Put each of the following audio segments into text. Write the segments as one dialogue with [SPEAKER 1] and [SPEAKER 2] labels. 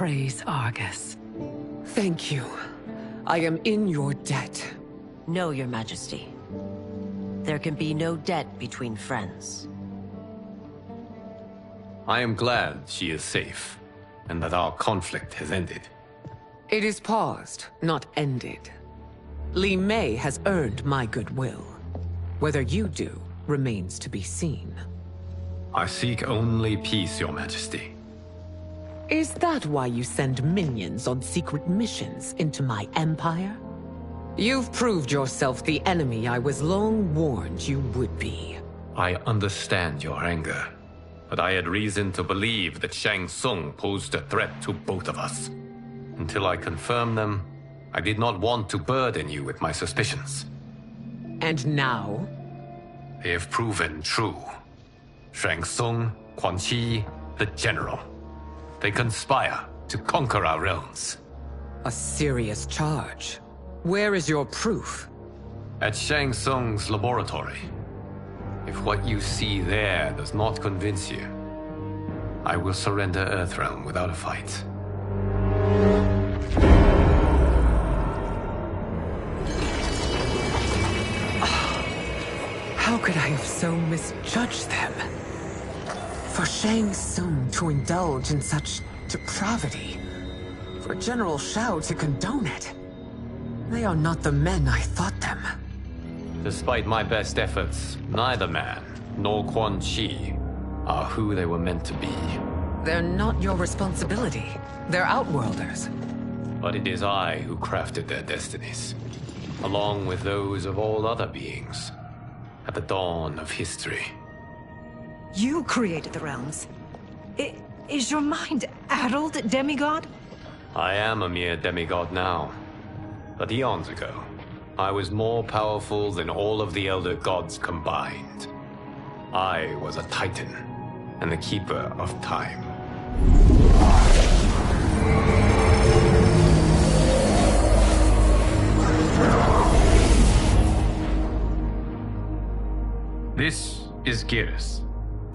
[SPEAKER 1] praise Argus.
[SPEAKER 2] Thank you. I am in your debt.
[SPEAKER 3] No, Your Majesty. There can be no debt between friends.
[SPEAKER 4] I am glad she is safe, and that our conflict has ended.
[SPEAKER 2] It is paused, not ended. Li Mei has earned my goodwill. Whether you do remains to be seen.
[SPEAKER 4] I seek only peace, Your Majesty.
[SPEAKER 2] Is that why you send minions on secret missions into my empire? You've proved yourself the enemy I was long warned you would be.
[SPEAKER 4] I understand your anger, but I had reason to believe that Shang Tsung posed a threat to both of us. Until I confirmed them, I did not want to burden you with my suspicions.
[SPEAKER 2] And now?
[SPEAKER 4] They have proven true. Shang Tsung, Quan Chi, the General. They conspire to conquer our realms.
[SPEAKER 2] A serious charge. Where is your proof?
[SPEAKER 4] At Shang Tsung's laboratory. If what you see there does not convince you, I will surrender Earthrealm without a fight.
[SPEAKER 2] How could I have so misjudged them? For Shang Tsung to indulge in such depravity, for General Shao to condone it, they are not the men I thought them.
[SPEAKER 4] Despite my best efforts, neither man nor Quan Chi are who they were meant to be.
[SPEAKER 2] They're not your responsibility. They're Outworlders.
[SPEAKER 4] But it is I who crafted their destinies, along with those of all other beings, at the dawn of history.
[SPEAKER 5] You created the realms. Is your mind addled, demigod?
[SPEAKER 4] I am a mere demigod now. But eons ago, I was more powerful than all of the Elder Gods combined. I was a Titan, and the Keeper of Time. This is Geras.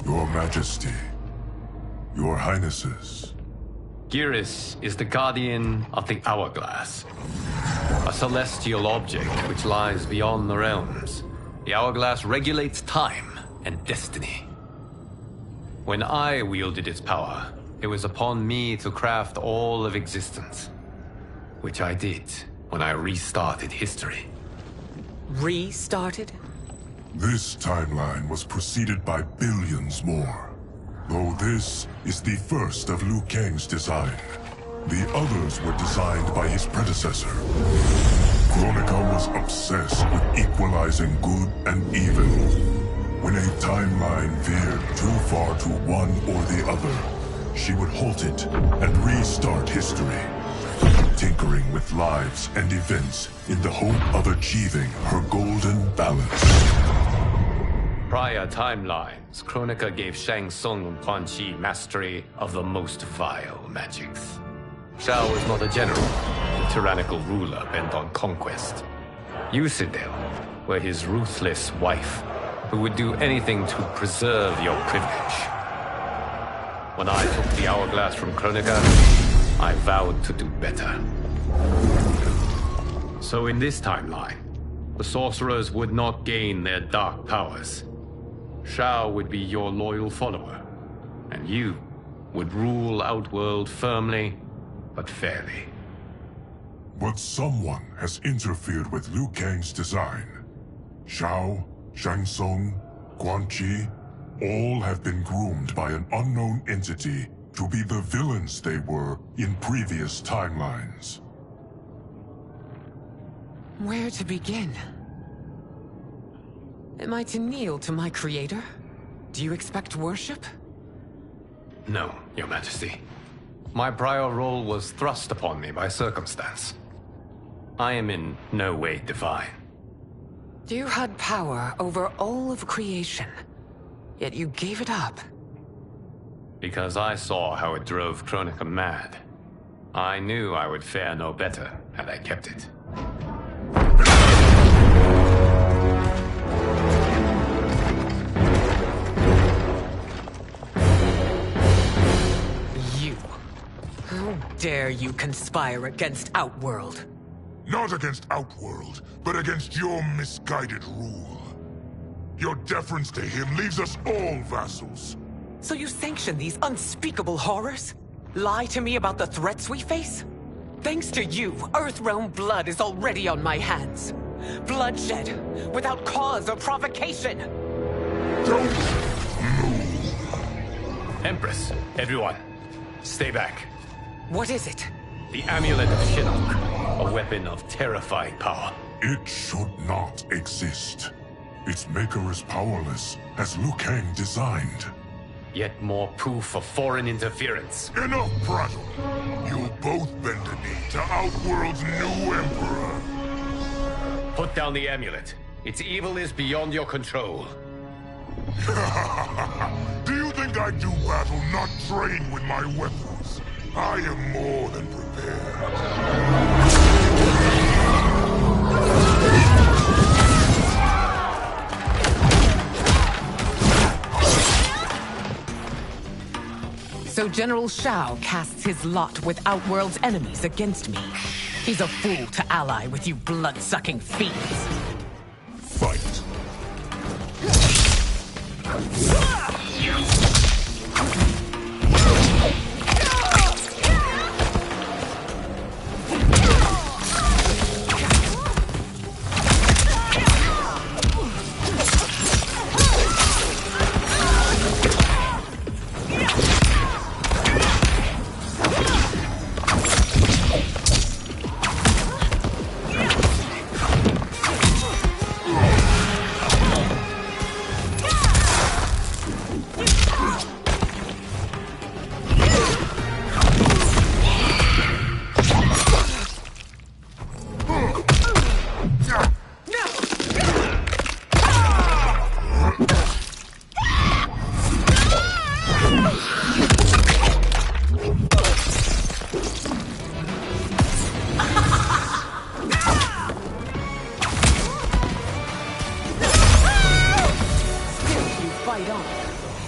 [SPEAKER 6] Your Majesty, Your Highnesses.
[SPEAKER 4] Geras is the guardian of the Hourglass, a celestial object which lies beyond the realms. The Hourglass regulates time and destiny. When I wielded its power, it was upon me to craft all of existence, which I did when I restarted history.
[SPEAKER 2] Restarted?
[SPEAKER 6] This timeline was preceded by billions more. Though this is the first of Liu Kang's design, the others were designed by his predecessor. Kronika was obsessed with equalizing good and evil. When a timeline veered too far to one or the other, she would halt it and restart history, tinkering with lives and events in the hope of achieving her golden balance.
[SPEAKER 4] Prior timelines, Kronika gave Shang Tsung and Quan Chi mastery of the most vile magics. Shao was not a general, a tyrannical ruler bent on conquest. You, Citadel, were his ruthless wife, who would do anything to preserve your privilege. When I took the Hourglass from Kronika, I vowed to do better. So in this timeline, the sorcerers would not gain their dark powers. Shao would be your loyal follower, and you would rule Outworld firmly, but fairly.
[SPEAKER 6] But someone has interfered with Liu Kang's design. Shao, Shang Tsung, Quan Chi, all have been groomed by an unknown entity to be the villains they were in previous timelines.
[SPEAKER 2] Where to begin? Am I to kneel to my creator? Do you expect worship?
[SPEAKER 4] No, Your Majesty. My prior role was thrust upon me by circumstance. I am in no way divine.
[SPEAKER 2] You had power over all of creation, yet you gave it up.
[SPEAKER 4] Because I saw how it drove Kronika mad. I knew I would fare no better had I kept it.
[SPEAKER 2] you conspire against Outworld.
[SPEAKER 6] Not against Outworld, but against your misguided rule. Your deference to him leaves us all vassals.
[SPEAKER 2] So you sanction these unspeakable horrors? Lie to me about the threats we face? Thanks to you, Earthrealm blood is already on my hands. Bloodshed, without cause or provocation.
[SPEAKER 6] Don't move.
[SPEAKER 4] Empress, everyone, stay back.
[SPEAKER 2] What is it?
[SPEAKER 4] The Amulet of Shinnok, a weapon of terrifying power.
[SPEAKER 6] It should not exist. Its maker is powerless, as Liu Kang designed.
[SPEAKER 4] Yet more proof of foreign interference.
[SPEAKER 6] Enough prattle. You'll both bend a knee to Outworld's new emperor.
[SPEAKER 4] Put down the amulet. Its evil is beyond your control.
[SPEAKER 6] Do you think I do battle not trained with my weapons? I am more than prepared.
[SPEAKER 2] So General Shao casts his lot with Outworld's enemies against me. He's a fool to ally with you blood-sucking fiends.
[SPEAKER 6] Fight.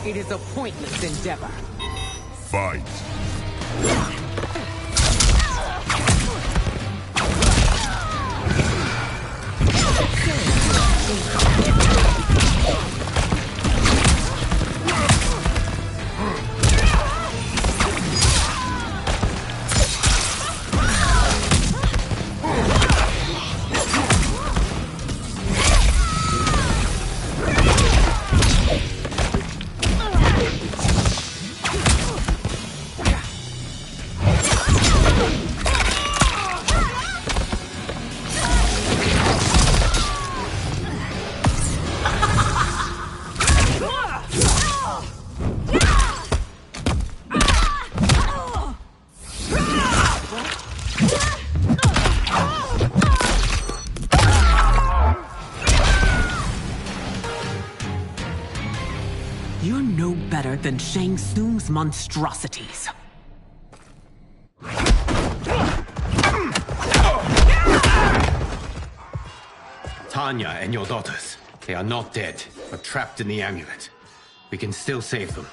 [SPEAKER 2] It is a pointless endeavor.
[SPEAKER 6] Fight.
[SPEAKER 2] You're no better than Shang Tsung's monstrosities.
[SPEAKER 4] Tanya and your daughters, they are not dead, but trapped in the amulet. We can still save them.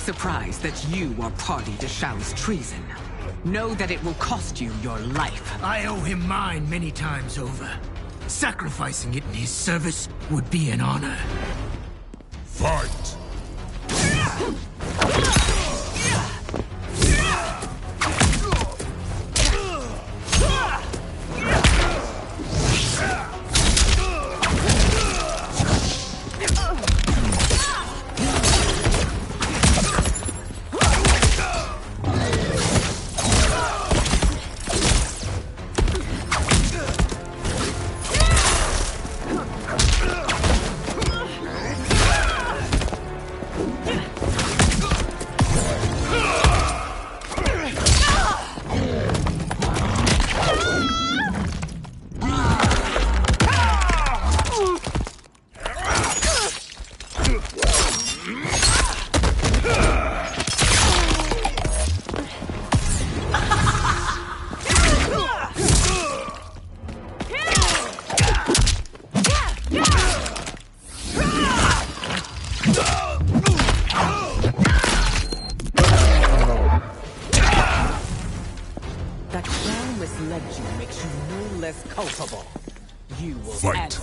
[SPEAKER 2] Surprise that you are party to Shao's treason. Know that it will cost you your life.
[SPEAKER 1] I owe him mine many times over. Sacrificing it in his service would be an honor.
[SPEAKER 6] Fight!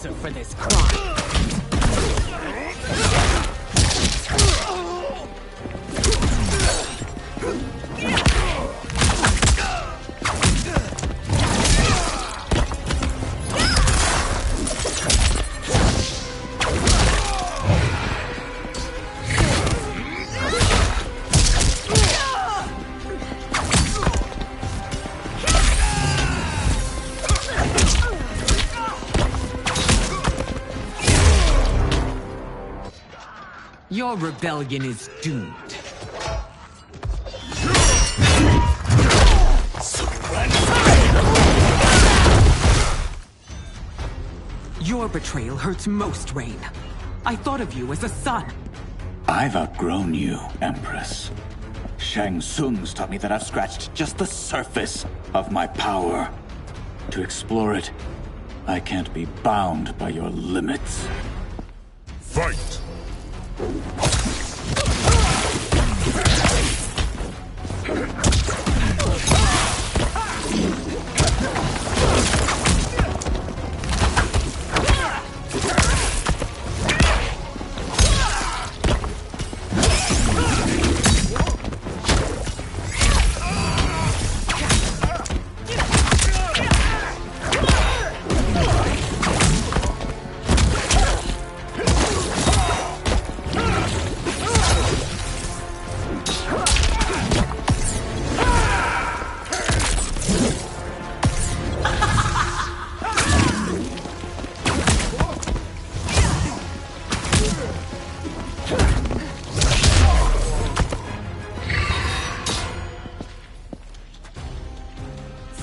[SPEAKER 2] answer for this crime. Your rebellion is doomed. Your betrayal hurts most, Rain. I thought of you as a son.
[SPEAKER 7] I've outgrown you, Empress. Shang Tsung's taught me that I've scratched just the surface of my power. To explore it, I can't be bound by your limits.
[SPEAKER 6] Fight!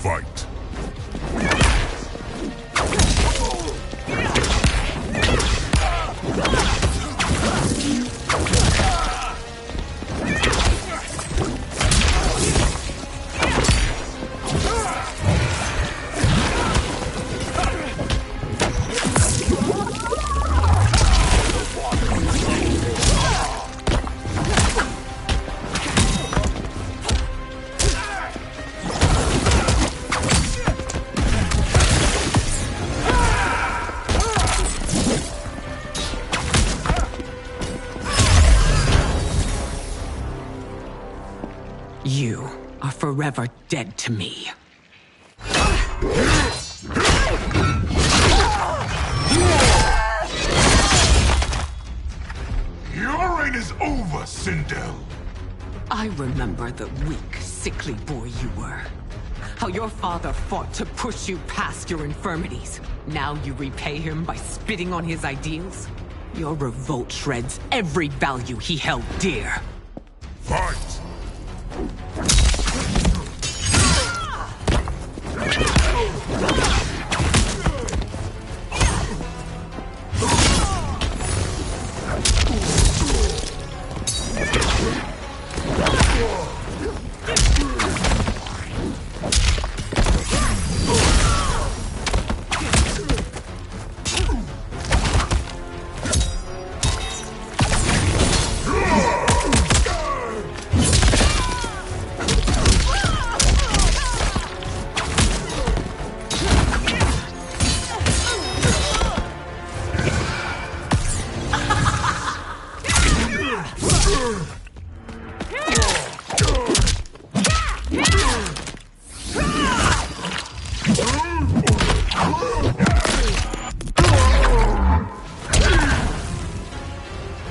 [SPEAKER 6] Fight!
[SPEAKER 2] You are forever dead to me.
[SPEAKER 6] Your reign is over, Sindel!
[SPEAKER 2] I remember the weak, sickly boy you were. How your father fought to push you past your infirmities. Now you repay him by spitting on his ideals? Your revolt shreds every value he held dear.
[SPEAKER 6] Fight!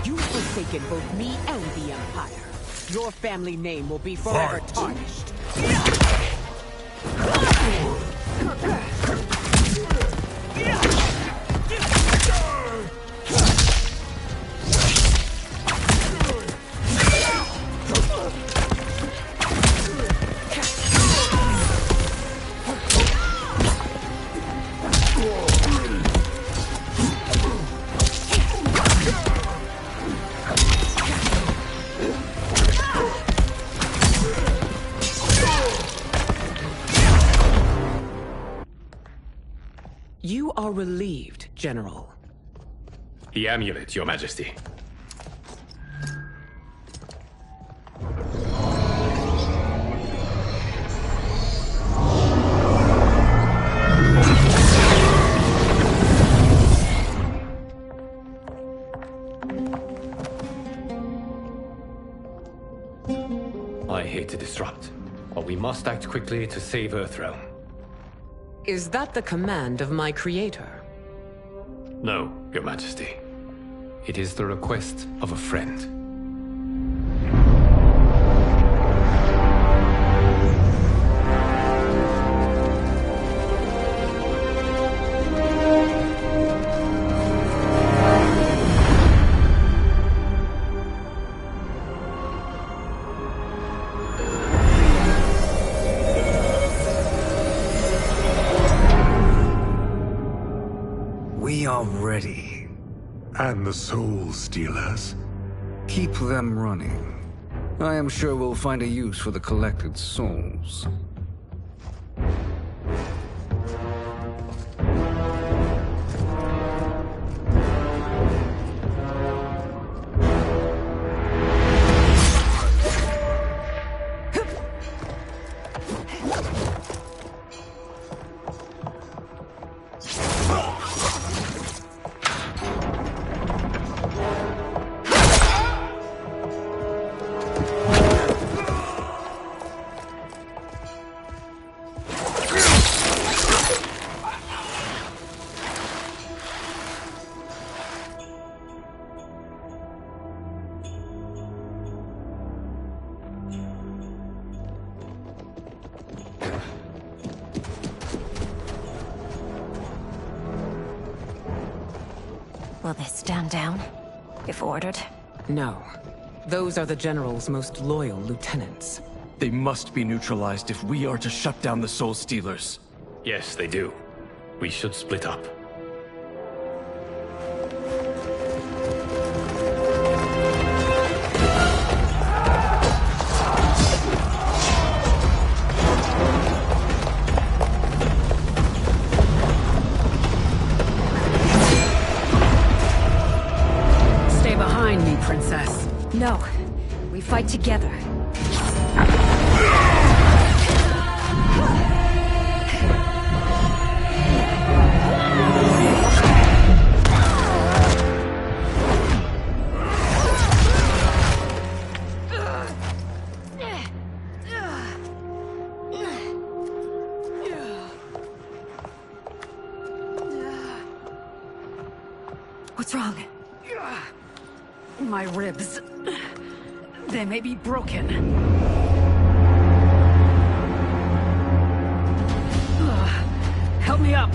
[SPEAKER 2] You've forsaken both me and the Empire. Your family name will be forever tarnished. You are relieved, General.
[SPEAKER 4] The amulet, Your Majesty. I hate to disrupt, but we must act quickly to save Earthrealm.
[SPEAKER 2] Is that the command of my creator?
[SPEAKER 4] No, Your Majesty. It is the request of a friend.
[SPEAKER 8] We are ready.
[SPEAKER 6] And the Soul Stealers?
[SPEAKER 8] Keep them running. I am sure we'll find a use for the collected souls.
[SPEAKER 9] Will they stand down, if ordered?
[SPEAKER 2] No. Those are the General's most loyal lieutenants.
[SPEAKER 10] They must be neutralized if we are to shut down the Soul Stealers.
[SPEAKER 4] Yes, they do. We should split up.
[SPEAKER 5] Stay behind me, Princess.
[SPEAKER 9] No. We fight together.
[SPEAKER 5] What's wrong? My ribs. They may be broken. Help me up.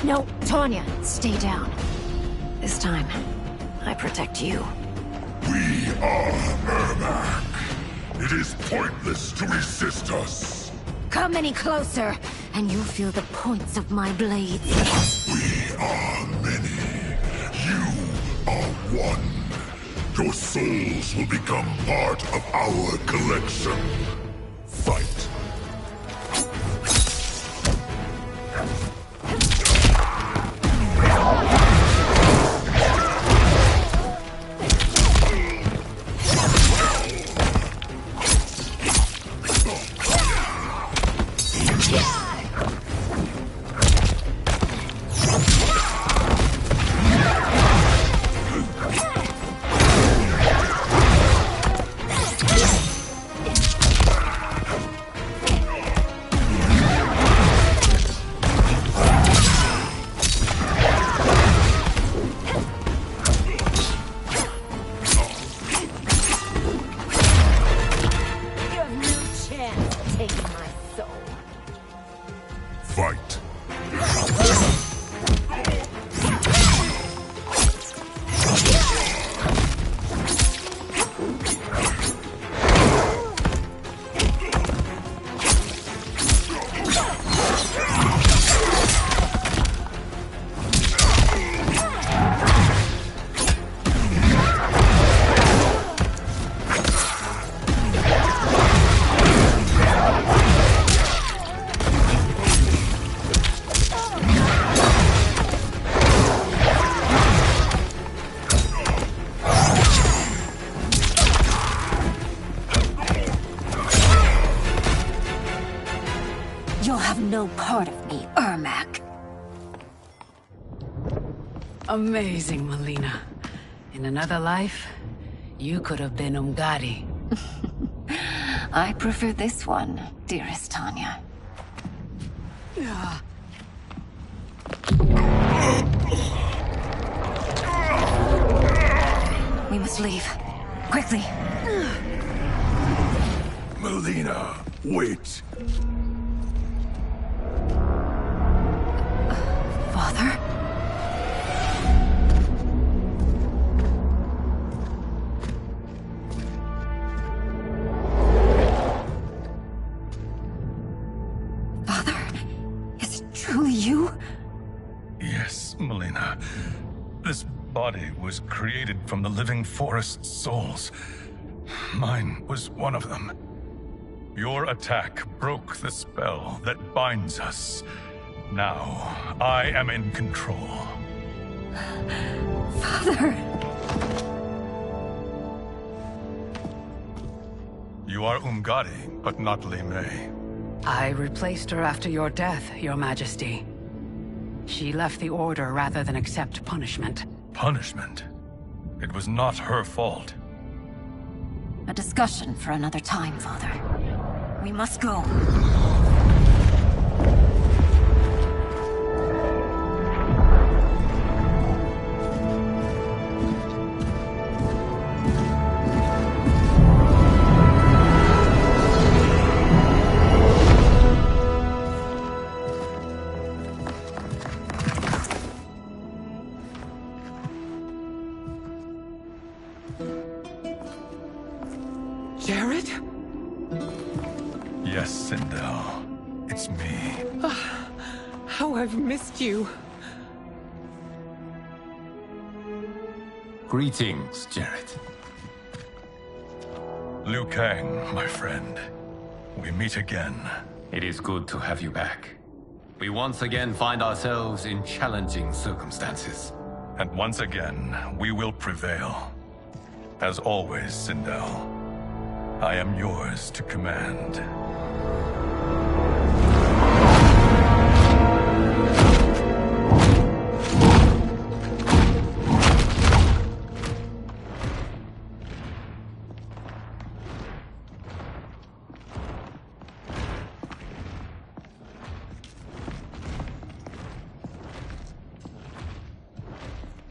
[SPEAKER 9] No, Tanya, stay down. This time, I protect you.
[SPEAKER 6] We are Ermac. It is pointless to resist us.
[SPEAKER 9] Come any closer, and you'll feel the points of my blades.
[SPEAKER 6] We are many. You are one. Your souls will become part of our collection. Fight. Fight.
[SPEAKER 9] You'll have no part of me, Ermac.
[SPEAKER 5] Amazing, Melina. In another life, you could have been Umgadi.
[SPEAKER 9] I prefer this one, dearest Tanya. We must leave. Quickly.
[SPEAKER 6] Melina, wait.
[SPEAKER 9] Father? Father? Is it truly you?
[SPEAKER 11] Yes, Melina. This body was created from the living forest's souls. Mine was one of them. Your attack broke the spell that binds us. Now, I am in control.
[SPEAKER 9] Father!
[SPEAKER 11] You are Umgadi, but not Li Mei.
[SPEAKER 12] I replaced her after your death, Your Majesty. She left the Order rather than accept punishment.
[SPEAKER 11] Punishment? It was not her fault.
[SPEAKER 9] A discussion for another time, Father. We must go.
[SPEAKER 2] Jared?
[SPEAKER 11] Yes, Sindel. It's me.
[SPEAKER 2] How I've missed you.
[SPEAKER 4] Greetings, Jared.
[SPEAKER 11] Liu Kang, my friend. We meet again.
[SPEAKER 4] It is good to have you back. We once again find ourselves in challenging circumstances.
[SPEAKER 11] And once again, we will prevail. As always, Sindel, I am yours to command.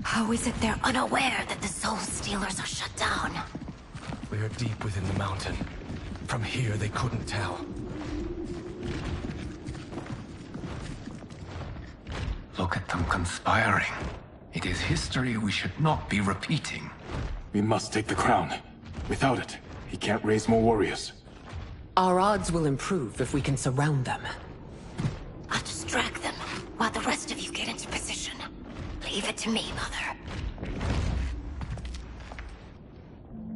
[SPEAKER 9] How is it they're unaware that the Soul Stealers are shut down?
[SPEAKER 10] We are deep within the mountain. From here, they couldn't tell.
[SPEAKER 4] Look at them conspiring. It is history we should not be repeating.
[SPEAKER 13] We must take the crown. Without it, he can't raise more warriors.
[SPEAKER 2] Our odds will improve if we can surround them.
[SPEAKER 9] I'll distract them while the rest of you get into position. Leave it to me, Mother.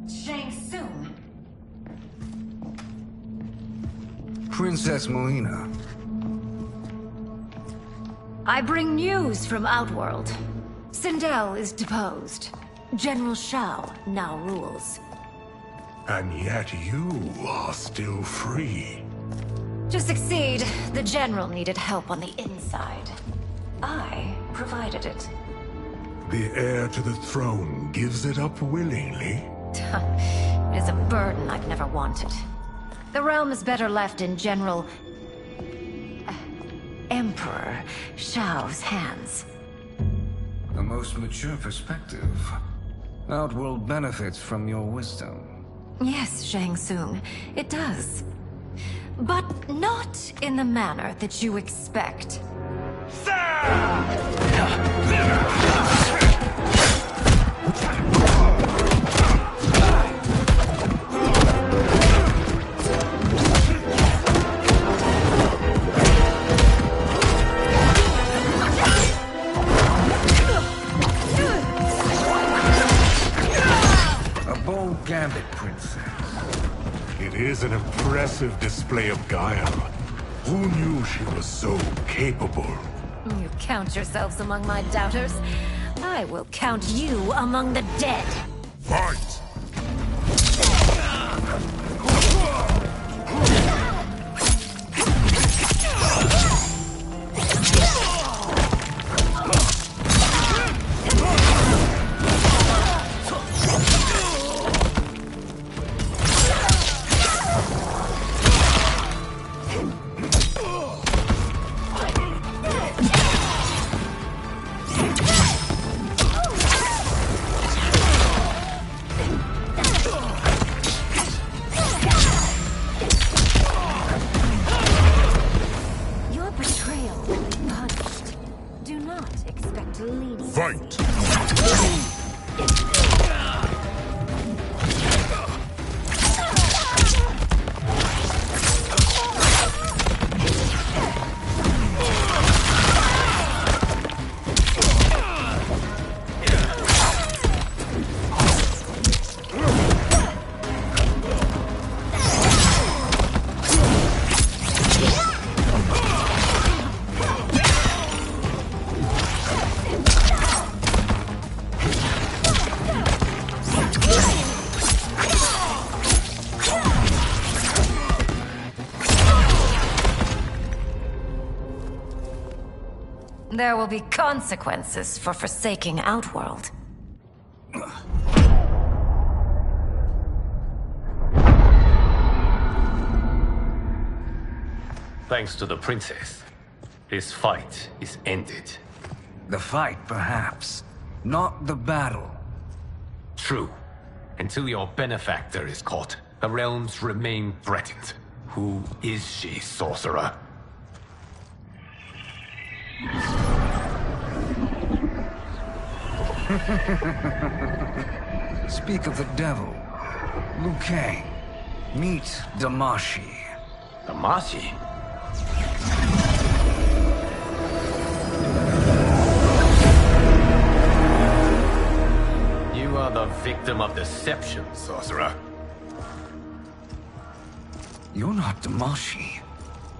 [SPEAKER 9] Shang Tsung.
[SPEAKER 8] Princess Melina.
[SPEAKER 5] I bring news from Outworld. Sindel is deposed. General Shao now rules.
[SPEAKER 6] And yet you are still free.
[SPEAKER 5] To succeed, the General needed help on the inside. I provided it.
[SPEAKER 6] The heir to the throne gives it up willingly.
[SPEAKER 5] It is a burden I've never wanted. The realm is better left in General... Emperor Shao's hands.
[SPEAKER 8] A most mature perspective. Outworld benefits from your wisdom.
[SPEAKER 5] Yes, Shang Tsung, it does. But not in the manner that you expect.
[SPEAKER 8] A bold gambit, princess.
[SPEAKER 6] It is an impressive display of guile. Who knew she was so capable?
[SPEAKER 5] You count yourselves among my doubters. I will count you among the dead.
[SPEAKER 6] Fight!
[SPEAKER 5] There will be consequences for forsaking Outworld.
[SPEAKER 4] Thanks to the princess, this fight is ended.
[SPEAKER 8] The fight, perhaps. Not the battle.
[SPEAKER 4] True. Until your benefactor is caught, the realms remain threatened. Who is she, sorcerer?
[SPEAKER 8] Speak of the devil. Liu Kang. Meet Damashi.
[SPEAKER 4] Damashi? You are the victim of deception, sorcerer.
[SPEAKER 8] You're not Damashi.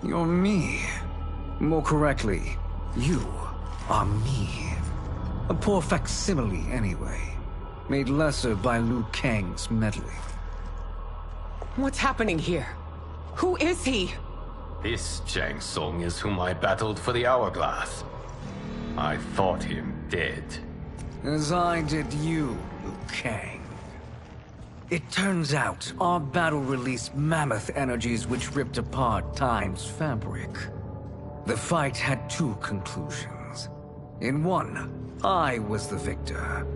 [SPEAKER 8] You're me. More correctly, you are me. A poor facsimile, anyway. Made lesser by Liu Kang's meddling.
[SPEAKER 2] What's happening here? Who is he?
[SPEAKER 4] This Shang Tsung is whom I battled for the Hourglass. I thought him dead.
[SPEAKER 8] As I did you, Liu Kang. It turns out our battle released mammoth energies which ripped apart time's fabric. The fight had two conclusions. In one, I was the victor.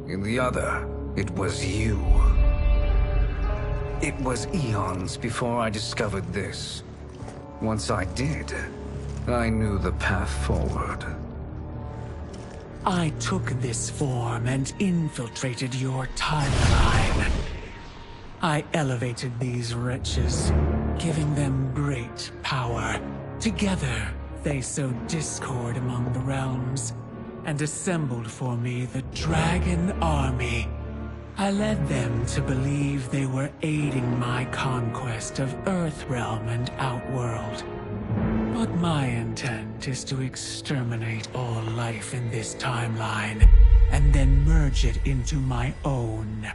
[SPEAKER 8] In the other, it was you. It was eons before I discovered this. Once I did, I knew the path forward.
[SPEAKER 14] I took this form and infiltrated your timeline. I elevated these wretches, giving them great power. Together, they sowed discord among the realms, and assembled for me the Dragon Army. I led them to believe they were aiding my conquest of Earthrealm and Outworld. But my intent is to exterminate all life in this timeline, and then merge it into my own.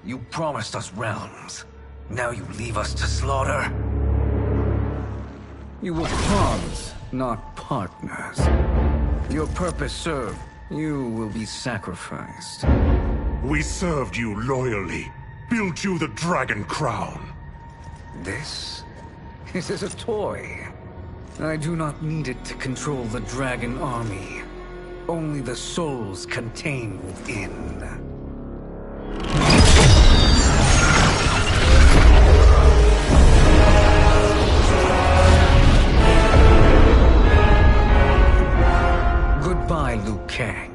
[SPEAKER 8] You promised us realms. Now you leave us to slaughter? You were pawns, not partners. Your purpose served. You will be sacrificed.
[SPEAKER 6] We served you loyally, built you the Dragon Crown.
[SPEAKER 8] This is a toy. I do not need it to control the Dragon Army. Only the souls contained within. Goodbye, Liu Kang.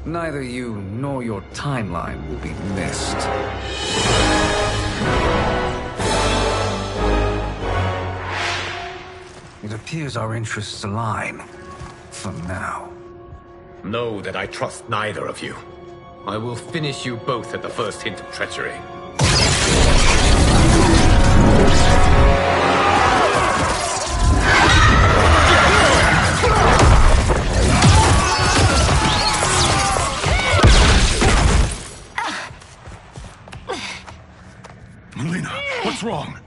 [SPEAKER 8] Neither you nor your timeline will be missed. It appears our interests align. For now.
[SPEAKER 4] Know that I trust neither of you. I will finish you both at the first hint of treachery.
[SPEAKER 11] Melina, what's wrong?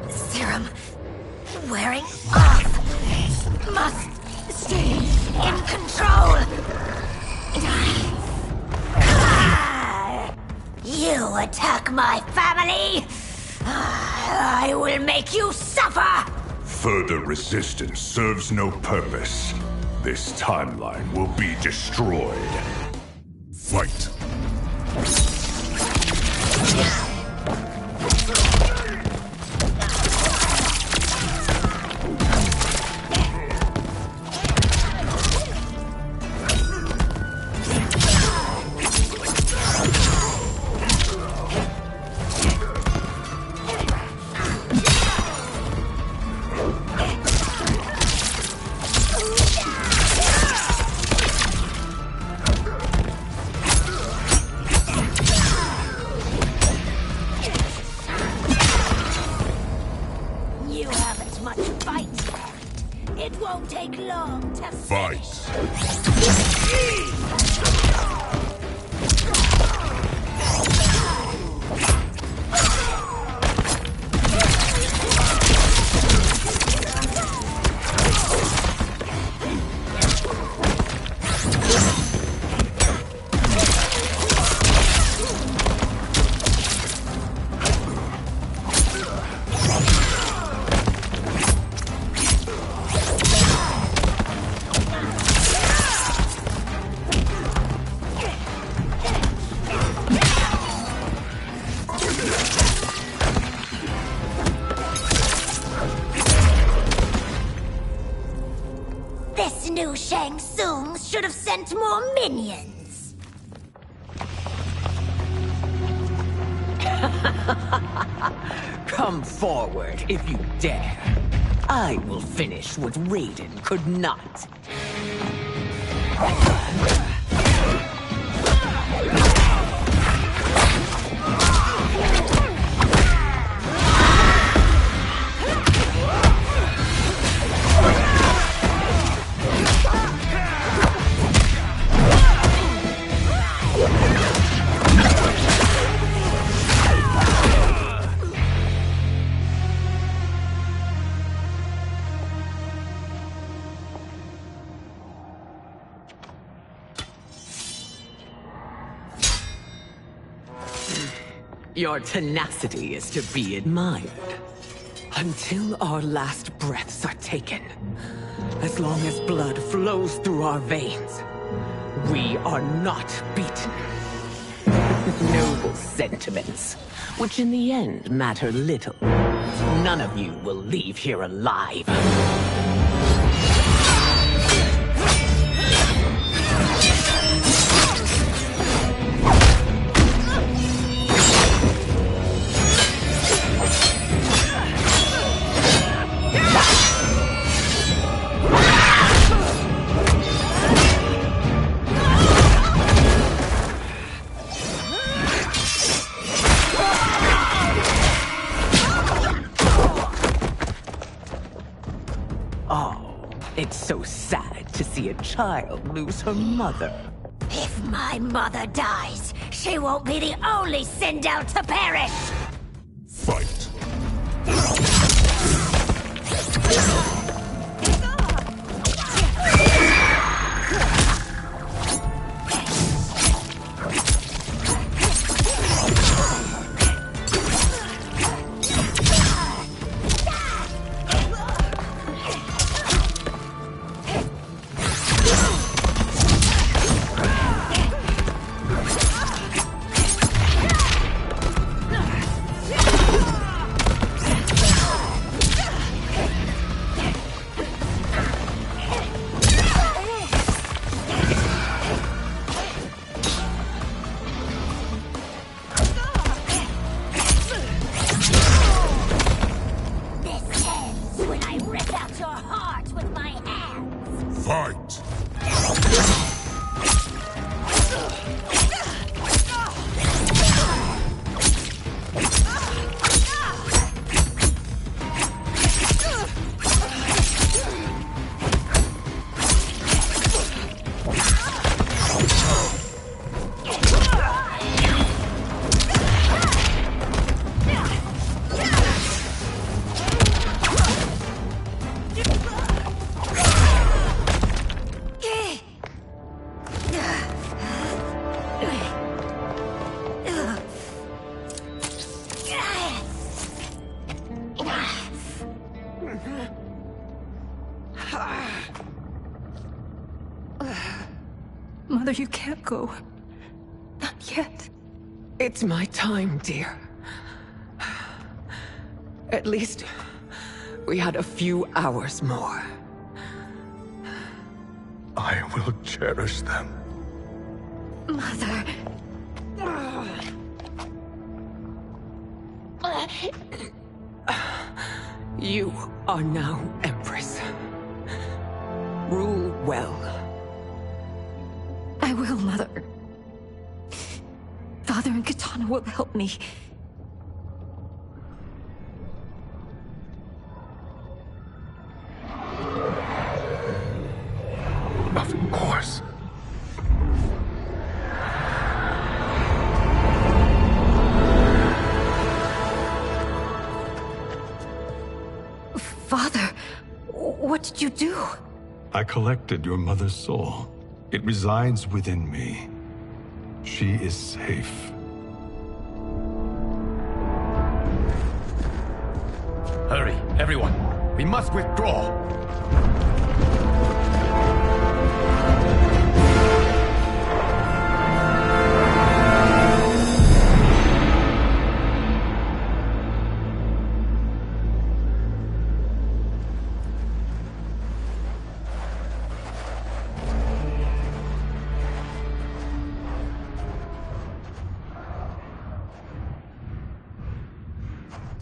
[SPEAKER 9] Serum wearing off. Must stay in control. You attack my family. I will make you suffer.
[SPEAKER 6] Further resistance serves no purpose. This timeline will be destroyed. Fight.
[SPEAKER 9] This new Shang Tsung should have sent more minions.
[SPEAKER 2] Come forward if you dare. I will finish what Raiden could not. Your tenacity is to be admired. Until our last breaths are taken, as long as blood flows through our veins, we are not beaten. Noble sentiments, which in the end matter little. None of you will leave here alive. It's so sad to see a child lose her mother.
[SPEAKER 9] If my mother dies, she won't be the only Sindel to perish!
[SPEAKER 6] Fight. Fight!
[SPEAKER 2] Mother, you can't go. Not yet. It's my time, dear. At least, we had a few hours more.
[SPEAKER 11] I will cherish them.
[SPEAKER 9] Mother...
[SPEAKER 2] You are now Empress. Rule well.
[SPEAKER 5] I will, Mother. Father and Katana will help me.
[SPEAKER 11] Of course.
[SPEAKER 5] Father, what did you do?
[SPEAKER 11] I collected your mother's soul. It resides within me. She is safe.
[SPEAKER 4] Hurry, everyone. We must withdraw.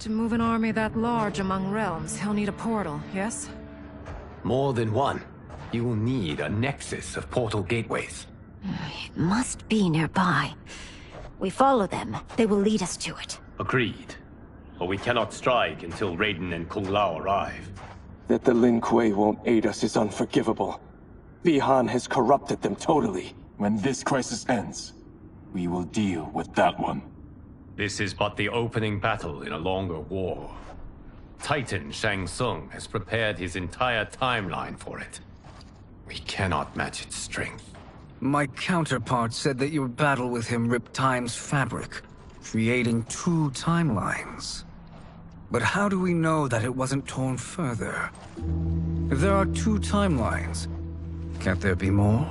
[SPEAKER 15] To move an army that large among realms, he'll need a portal, yes?
[SPEAKER 4] More than one. You will need a nexus of portal gateways.
[SPEAKER 9] It must be nearby. We follow them, they will lead us to it.
[SPEAKER 4] Agreed. But we cannot strike until Raiden and Kung Lao arrive.
[SPEAKER 13] That the Lin Kuei won't aid us is unforgivable. Bihan has corrupted them totally. When this crisis ends, we will deal with that one.
[SPEAKER 4] This is but the opening battle in a longer war. Titan Shang Tsung has prepared his entire timeline for it. We cannot match its strength.
[SPEAKER 8] My counterpart said that your battle with him ripped time's fabric, creating two timelines. But how do we know that it wasn't torn further? If there are two timelines, can't there be more?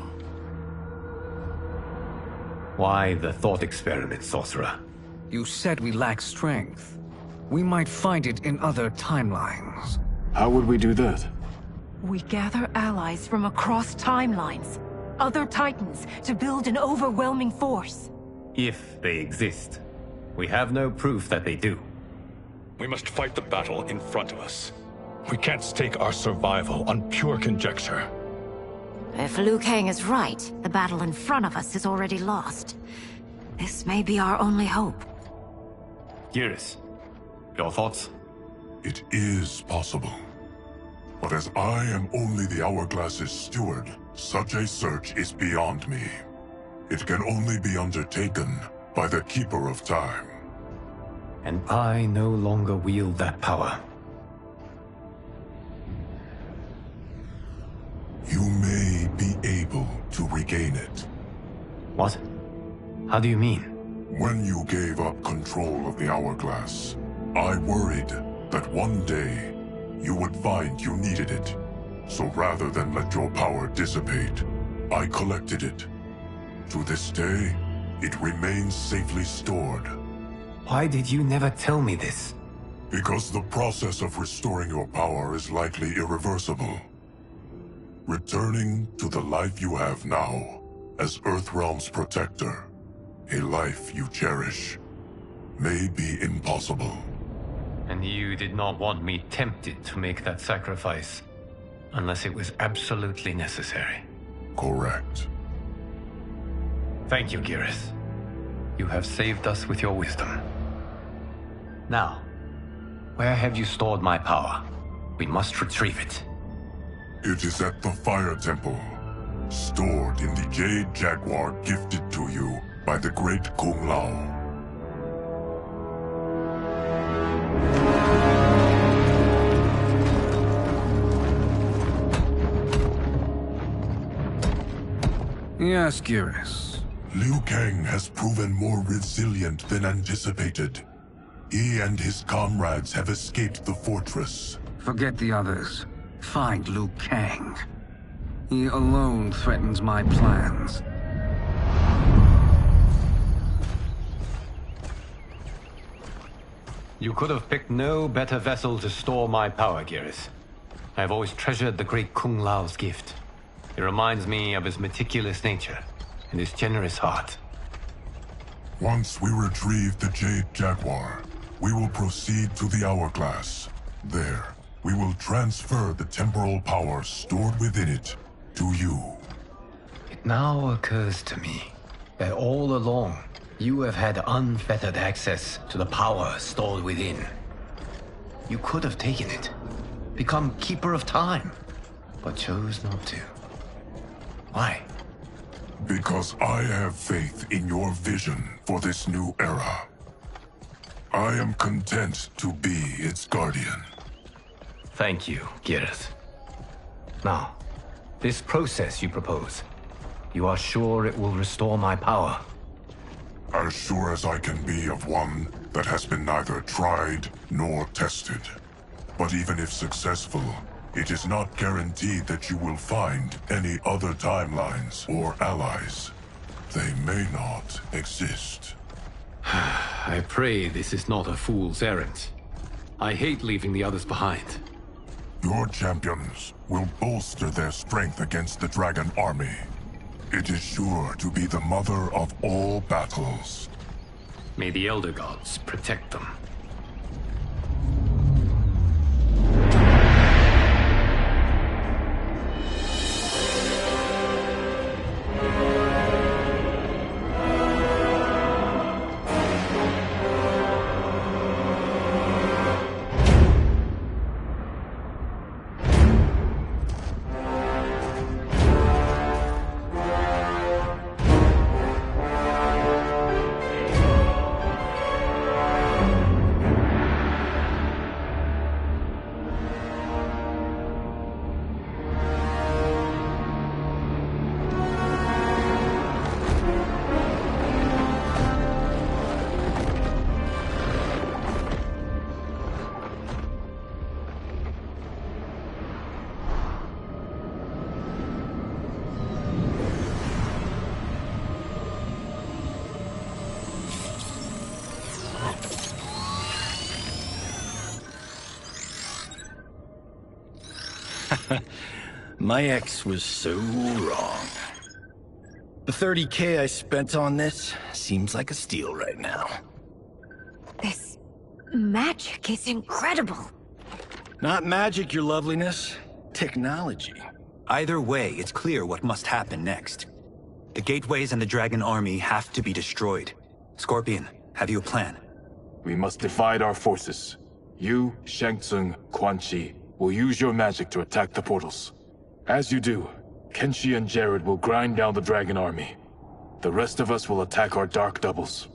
[SPEAKER 4] Why the thought experiment, sorcerer?
[SPEAKER 8] You said we lack strength. We might find it in other timelines.
[SPEAKER 13] How would we do that?
[SPEAKER 15] We gather allies from across timelines, other titans, to build an overwhelming force.
[SPEAKER 4] If they exist. We have no proof that they do.
[SPEAKER 11] We must fight the battle in front of us. We can't stake our survival on pure conjecture.
[SPEAKER 9] If Liu Kang is right, the battle in front of us is already lost. This may be our only hope.
[SPEAKER 4] Geras, your thoughts?
[SPEAKER 6] It is possible. But as I am only the Hourglass's steward, such a search is beyond me. It can only be undertaken by the Keeper of Time.
[SPEAKER 4] And I no longer wield that power.
[SPEAKER 6] You may be able to regain it.
[SPEAKER 4] What? How do you mean?
[SPEAKER 6] When you gave up control of the Hourglass, I worried that one day you would find you needed it. So rather than let your power dissipate, I collected it. To this day, it remains safely stored.
[SPEAKER 4] Why did you never tell me this?
[SPEAKER 6] Because the process of restoring your power is likely irreversible. Returning to the life you have now, as Earthrealm's protector, a life you cherish, may be impossible.
[SPEAKER 4] And you did not want me tempted to make that sacrifice, unless it was absolutely necessary.
[SPEAKER 6] Correct.
[SPEAKER 4] Thank you, Geras. You have saved us with your wisdom. Now, where have you stored my power? We must retrieve it.
[SPEAKER 6] It is at the Fire Temple, stored in the Jade Jaguar gifted to you by the great Kung Lao.
[SPEAKER 8] Yes, Geras.
[SPEAKER 6] Liu Kang has proven more resilient than anticipated. He and his comrades have escaped the fortress.
[SPEAKER 8] Forget the others. Find Liu Kang. He alone threatens my plans.
[SPEAKER 4] You could have picked no better vessel to store my power, Geras. I have always treasured the great Kung Lao's gift. It reminds me of his meticulous nature and his generous heart.
[SPEAKER 6] Once we retrieve the Jade Jaguar, we will proceed to the Hourglass. There, we will transfer the temporal power stored within it to you.
[SPEAKER 4] It now occurs to me that all along, you have had unfettered access to the power stored within. You could have taken it, become Keeper of Time, but chose not to. Why?
[SPEAKER 6] Because I have faith in your vision for this new era. I am content to be its guardian.
[SPEAKER 4] Thank you, Geras. Now, this process you propose,
[SPEAKER 10] You are sure it will restore my power?
[SPEAKER 6] As sure as I can be of one that has been neither tried nor tested. But even if successful, it is not guaranteed that you will find any other timelines or allies. They may not exist.
[SPEAKER 4] I pray this is not a fool's errand. I hate leaving the others behind.
[SPEAKER 6] Your champions will bolster their strength against the Dragon Army. It is sure to be the mother of all battles.
[SPEAKER 4] May the Elder Gods protect them.
[SPEAKER 16] My ex was so wrong. The 30K I spent on this seems like a steal right now.
[SPEAKER 9] This magic is incredible.
[SPEAKER 16] Not magic, your loveliness. Technology.
[SPEAKER 17] Either way, it's clear what must happen next. The gateways and the Dragon Army have to be destroyed. Scorpion, have you a plan?
[SPEAKER 13] We must divide our forces. You, Shang Tsung, Quan Chi, will use your magic to attack the portals. As you do, Kenshi and Jared will grind down the Dragon Army. The rest of us will attack our dark doubles.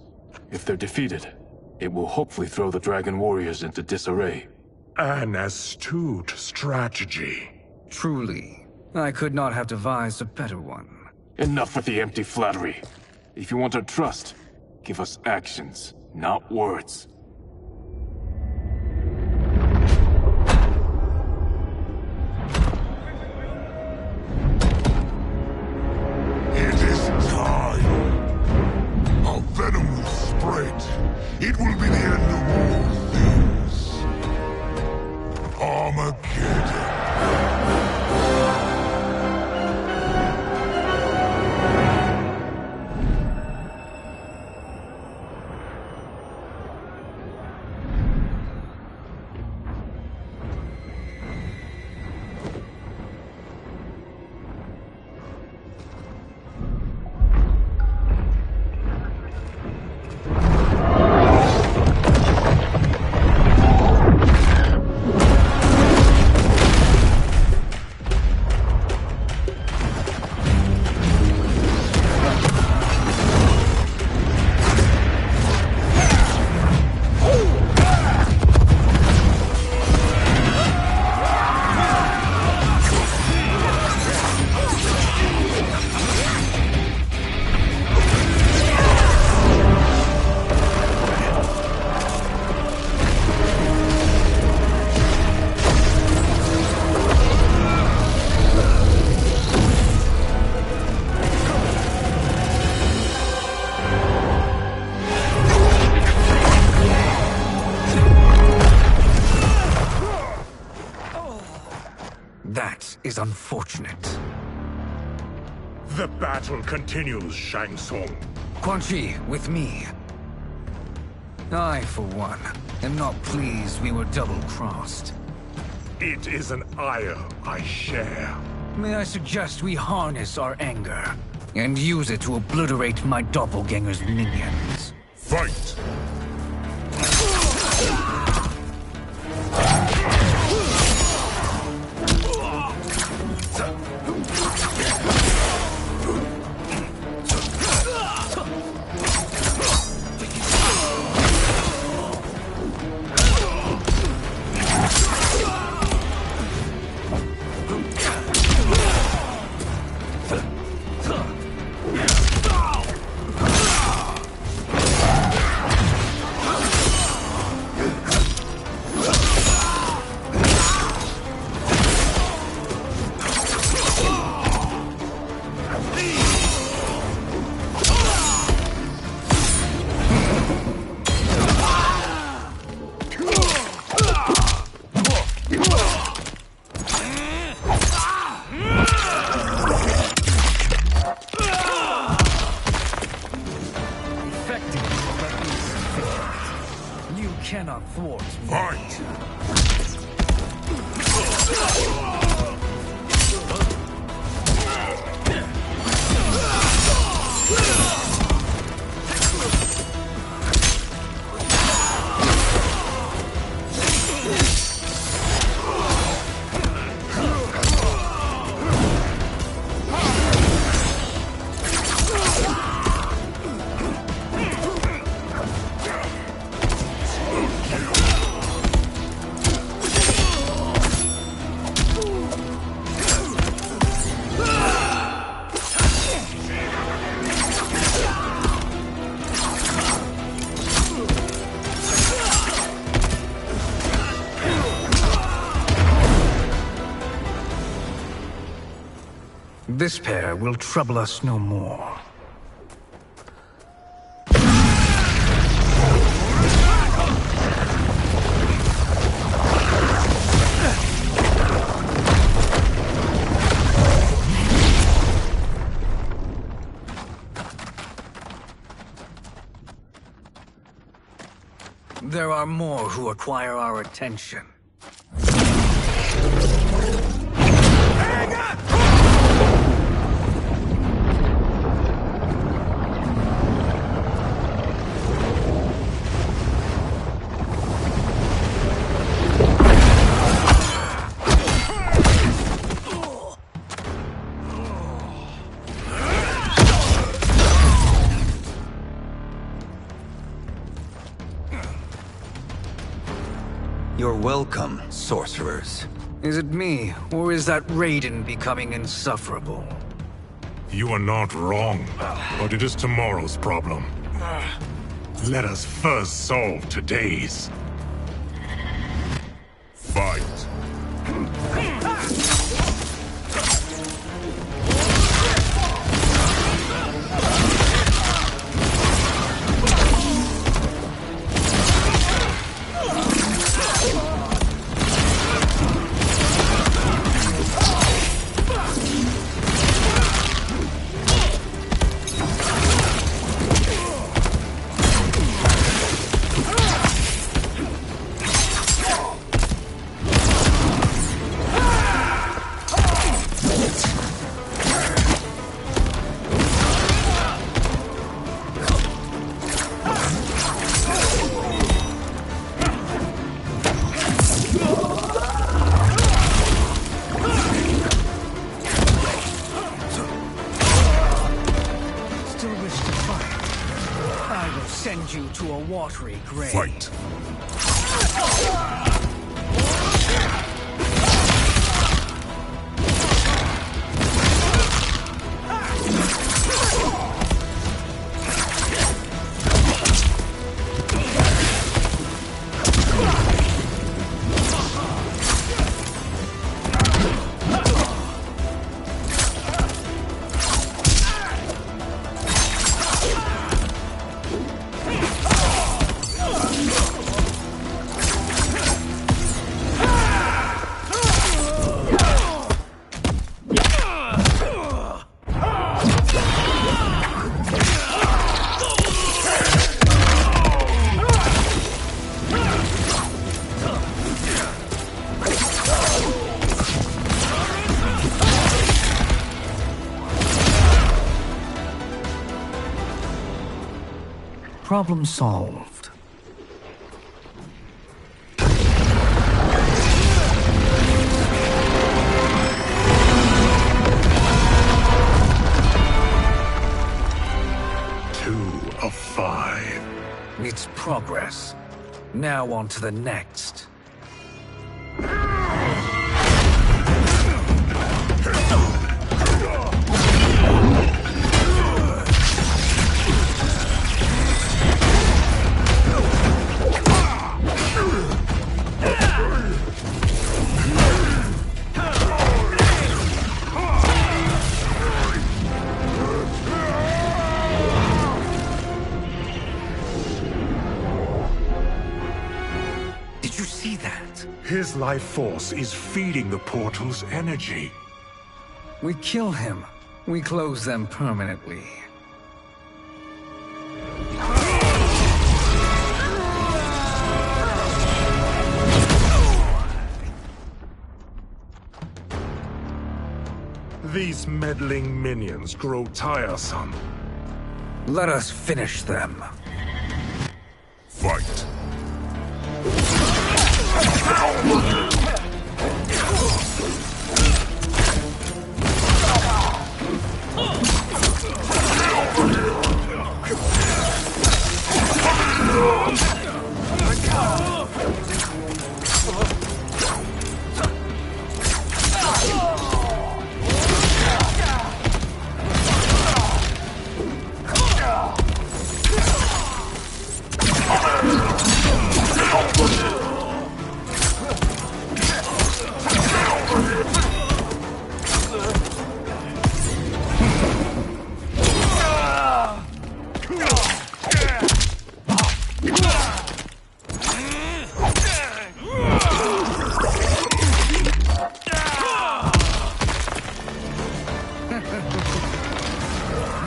[SPEAKER 13] If they're defeated, it will hopefully throw the Dragon Warriors into disarray.
[SPEAKER 18] An astute strategy.
[SPEAKER 8] Truly, I could not have devised a better one.
[SPEAKER 13] Enough with the empty flattery. If you want our trust, give us actions, not words.
[SPEAKER 6] It is time. Our venom will spread. It will be the end of all things. Armageddon.
[SPEAKER 8] That is unfortunate.
[SPEAKER 18] The battle continues, Shang Tsung.
[SPEAKER 8] Quan Chi, with me. I, for one, am not pleased we were double-crossed.
[SPEAKER 18] It is an ire I share.
[SPEAKER 8] May I suggest we harness our anger and use it to obliterate my doppelganger's minions?
[SPEAKER 18] Fight!
[SPEAKER 8] cannot thwart me.
[SPEAKER 18] Fight!
[SPEAKER 8] This pair will trouble us no more. There are more who acquire our attention.
[SPEAKER 17] You're welcome, sorcerers.
[SPEAKER 8] Is it me, or is that Raiden becoming insufferable?
[SPEAKER 18] You are not wrong, but it is tomorrow's problem. Let us first solve today's. Fight!
[SPEAKER 8] Send you to a watery grave.
[SPEAKER 18] Fight!
[SPEAKER 8] Problem solved.
[SPEAKER 18] Two of 5.
[SPEAKER 8] It's progress. Now on to the next.
[SPEAKER 18] His life force is feeding the portal's energy.
[SPEAKER 8] We kill him. We close them permanently.
[SPEAKER 18] These meddling minions grow tiresome.
[SPEAKER 8] Let us finish them.
[SPEAKER 6] Fight.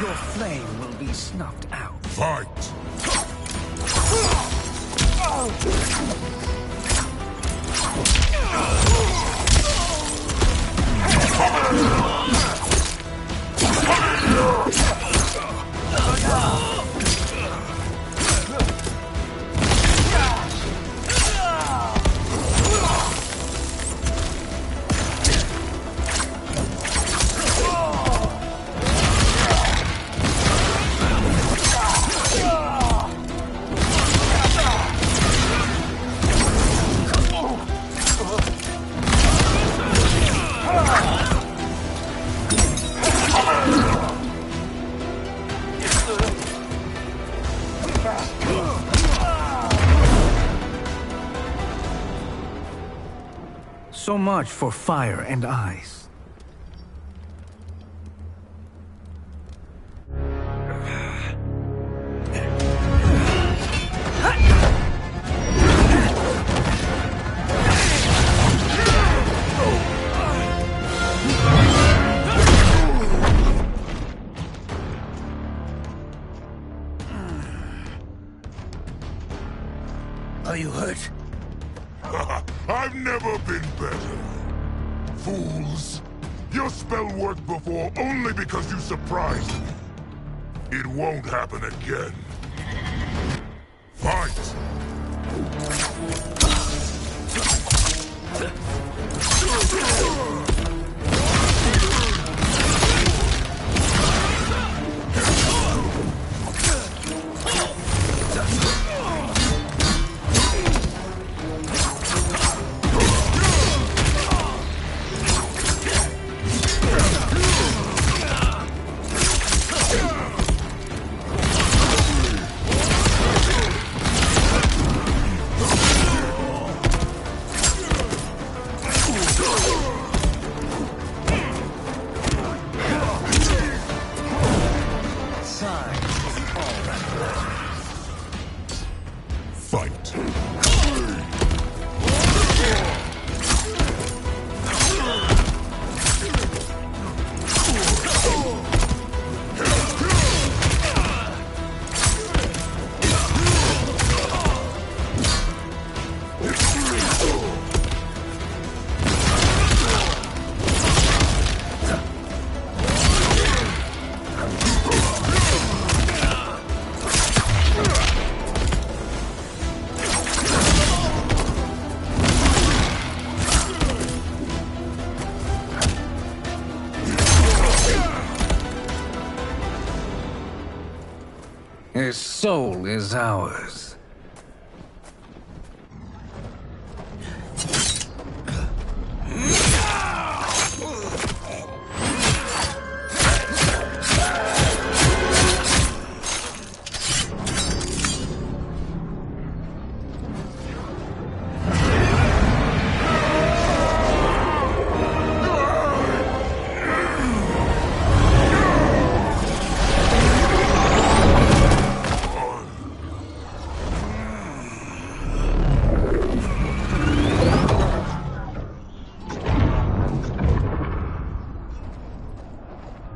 [SPEAKER 8] Your flame will be snuffed out.
[SPEAKER 6] Fight!
[SPEAKER 8] So much for fire and ice.
[SPEAKER 1] Are you hurt?
[SPEAKER 6] I've never been better. Fools! Your spell worked before only because you surprised me. It won't happen again. Fight! Fight.
[SPEAKER 8] His soul is ours.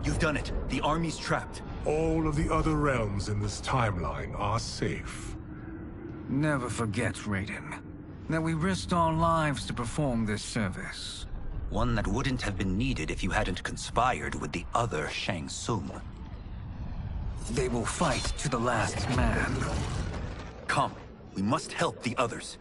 [SPEAKER 17] You've done it. The army's trapped.
[SPEAKER 18] All of the other realms in this timeline are safe.
[SPEAKER 8] Never forget, Raiden, that we risked our lives to perform this service.
[SPEAKER 17] One that wouldn't have been needed if you hadn't conspired with the other Shang Tsung.
[SPEAKER 8] They will fight to the last man.
[SPEAKER 17] Come, we must help the others.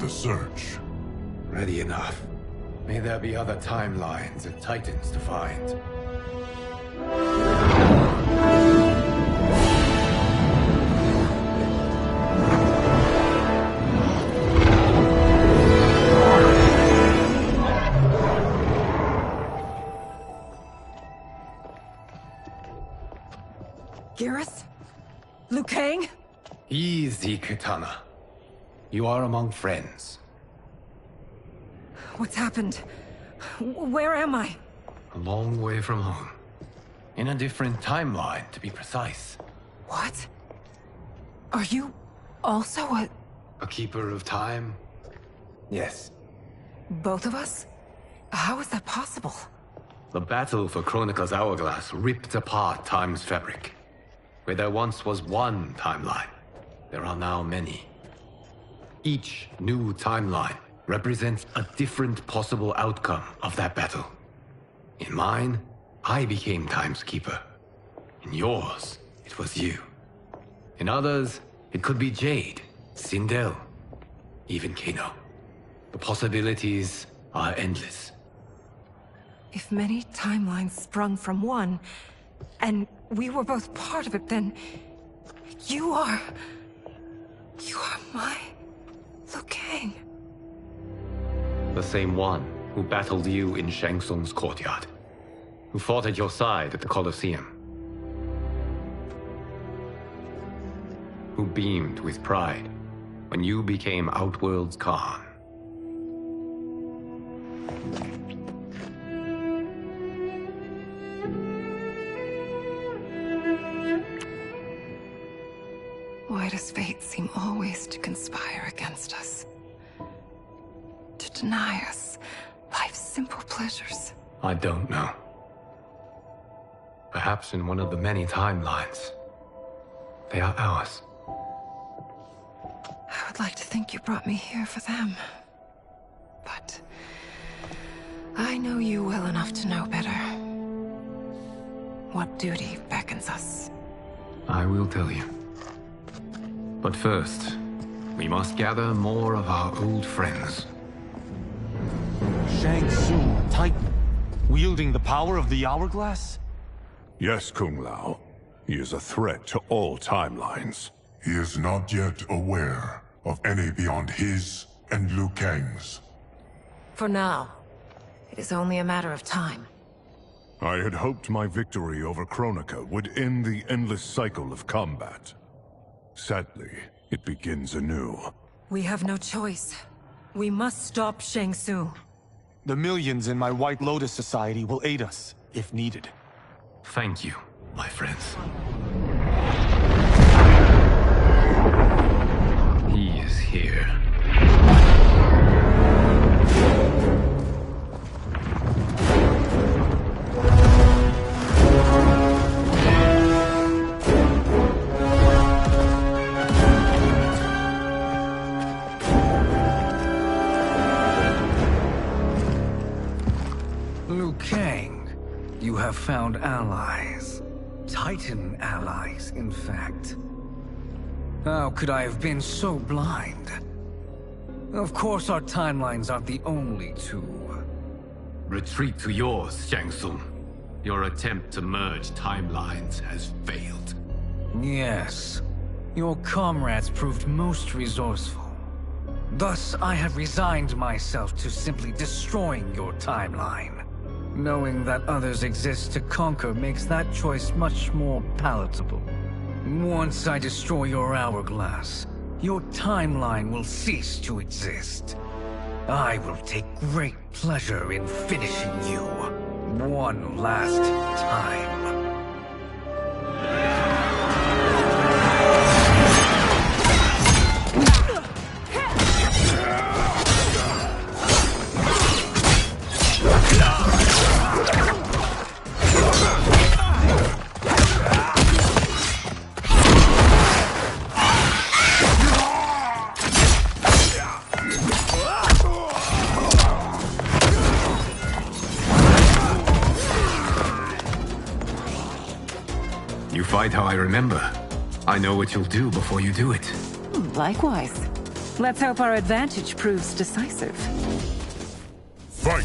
[SPEAKER 6] Search.
[SPEAKER 4] Ready enough. May there be other timelines and titans to find.
[SPEAKER 15] Garrus? Liu Kang?
[SPEAKER 4] Easy, Kitana. You are among friends.
[SPEAKER 15] What's happened? Where am I?
[SPEAKER 4] A long way from home. In a different timeline, to be precise.
[SPEAKER 15] What? Are you also
[SPEAKER 4] a keeper of time? Yes.
[SPEAKER 15] both of us? How is that possible?
[SPEAKER 4] The battle for Kronika's hourglass ripped apart time's fabric. Where there once was one timeline, there are now many. Each new timeline represents a different possible outcome of that battle. In mine, I became Time's Keeper. In yours, it was you. In others, it could be Jade, Sindel, even Kano. The possibilities are endless.
[SPEAKER 15] If many timelines sprung from one, and we were both part of it, then you are my Liu Kang.
[SPEAKER 4] The same one who battled you in Shang Tsung's courtyard. Who fought at your side at the Colosseum. Who beamed with pride when you became Outworld's Khan.
[SPEAKER 15] Why does fate seem always to conspire against us? To deny us life's simple pleasures?
[SPEAKER 4] I don't know. Perhaps in one of the many timelines, they are ours.
[SPEAKER 15] I would like to think you brought me here for them. But I know you well enough to know better. What duty beckons us?
[SPEAKER 4] I will tell you. But first, we must gather more of our old friends.
[SPEAKER 10] Shang Tsung, Titan, wielding the power of the hourglass?
[SPEAKER 18] Yes, Kung Lao. He is a threat to all timelines.
[SPEAKER 6] He is not yet aware of any beyond his and Liu Kang's.
[SPEAKER 15] For now, it is only a matter of time.
[SPEAKER 18] I had hoped my victory over Kronika would end the endless cycle of combat. Sadly, it begins anew.
[SPEAKER 15] We have no choice. We must stop Shang Tsung.
[SPEAKER 10] The millions in my White Lotus Society will aid us, if needed.
[SPEAKER 4] Thank you, my friends. He is here.
[SPEAKER 8] Liu Kang, you have found allies. Titan allies, in fact. How could I have been so blind? Of course our timelines aren't the only two.
[SPEAKER 4] Retreat to yours, Shang Tsung. Your attempt to merge timelines has failed.
[SPEAKER 8] Yes. Your comrades proved most resourceful. Thus, I have resigned myself to simply destroying your timeline. Knowing that others exist to conquer makes that choice much more palatable. Once I destroy your hourglass, your timeline will cease to exist. I will take great pleasure in finishing you. one last time.
[SPEAKER 19] You fight how I remember. I know what you'll do before you do it.
[SPEAKER 20] Likewise. Let's hope our advantage proves decisive.
[SPEAKER 6] Fight!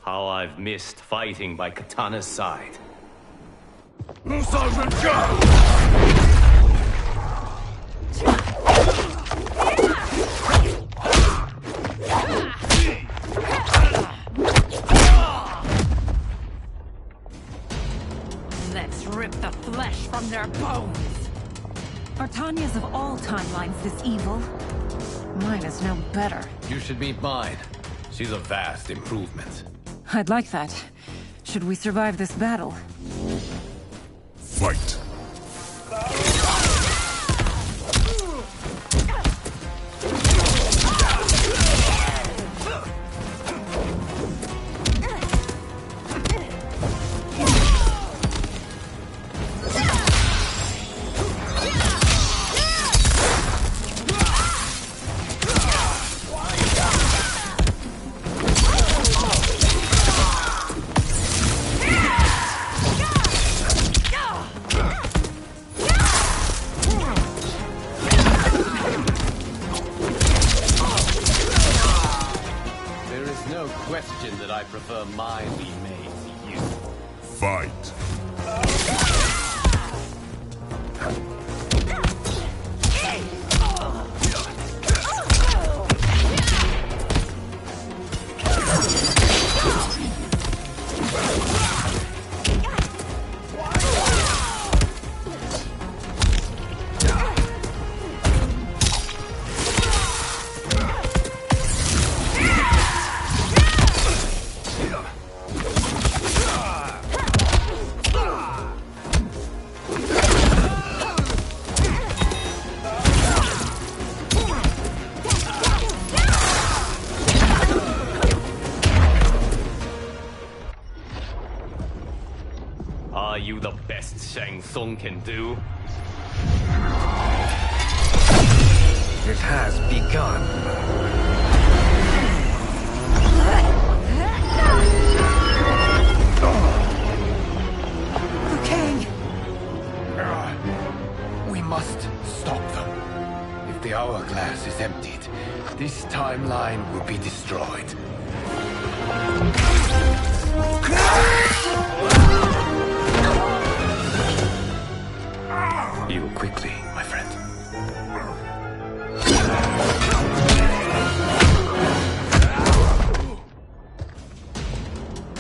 [SPEAKER 4] How I've missed fighting by Katana's side.
[SPEAKER 20] Let's rip the flesh from their bones. Are Tanya's of all timelines this evil? Mine is no better.
[SPEAKER 4] You should meet mine. She's a vast improvement.
[SPEAKER 20] I'd like that. Should we survive this battle?
[SPEAKER 6] Fight!
[SPEAKER 4] Question that I prefer mine be made to you.
[SPEAKER 6] Fight!
[SPEAKER 4] Are you the best Shang Tsung can do?
[SPEAKER 8] It has begun.
[SPEAKER 10] We must stop them. If the hourglass is emptied, this timeline will be destroyed.
[SPEAKER 19] quickly, my friend.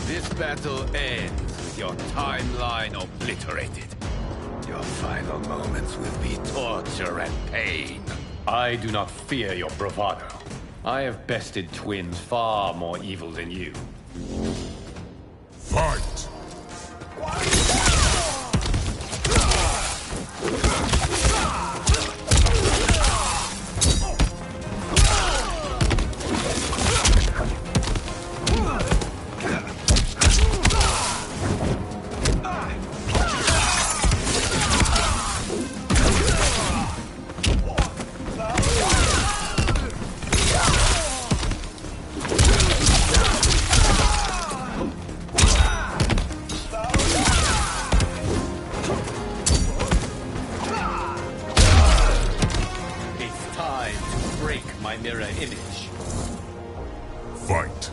[SPEAKER 10] This battle ends with your timeline obliterated. Your final moments will be torture and pain.
[SPEAKER 4] I do not fear your bravado. I have bested twins far more evil than you.
[SPEAKER 6] Fight!
[SPEAKER 4] Mirror image.
[SPEAKER 6] Fight.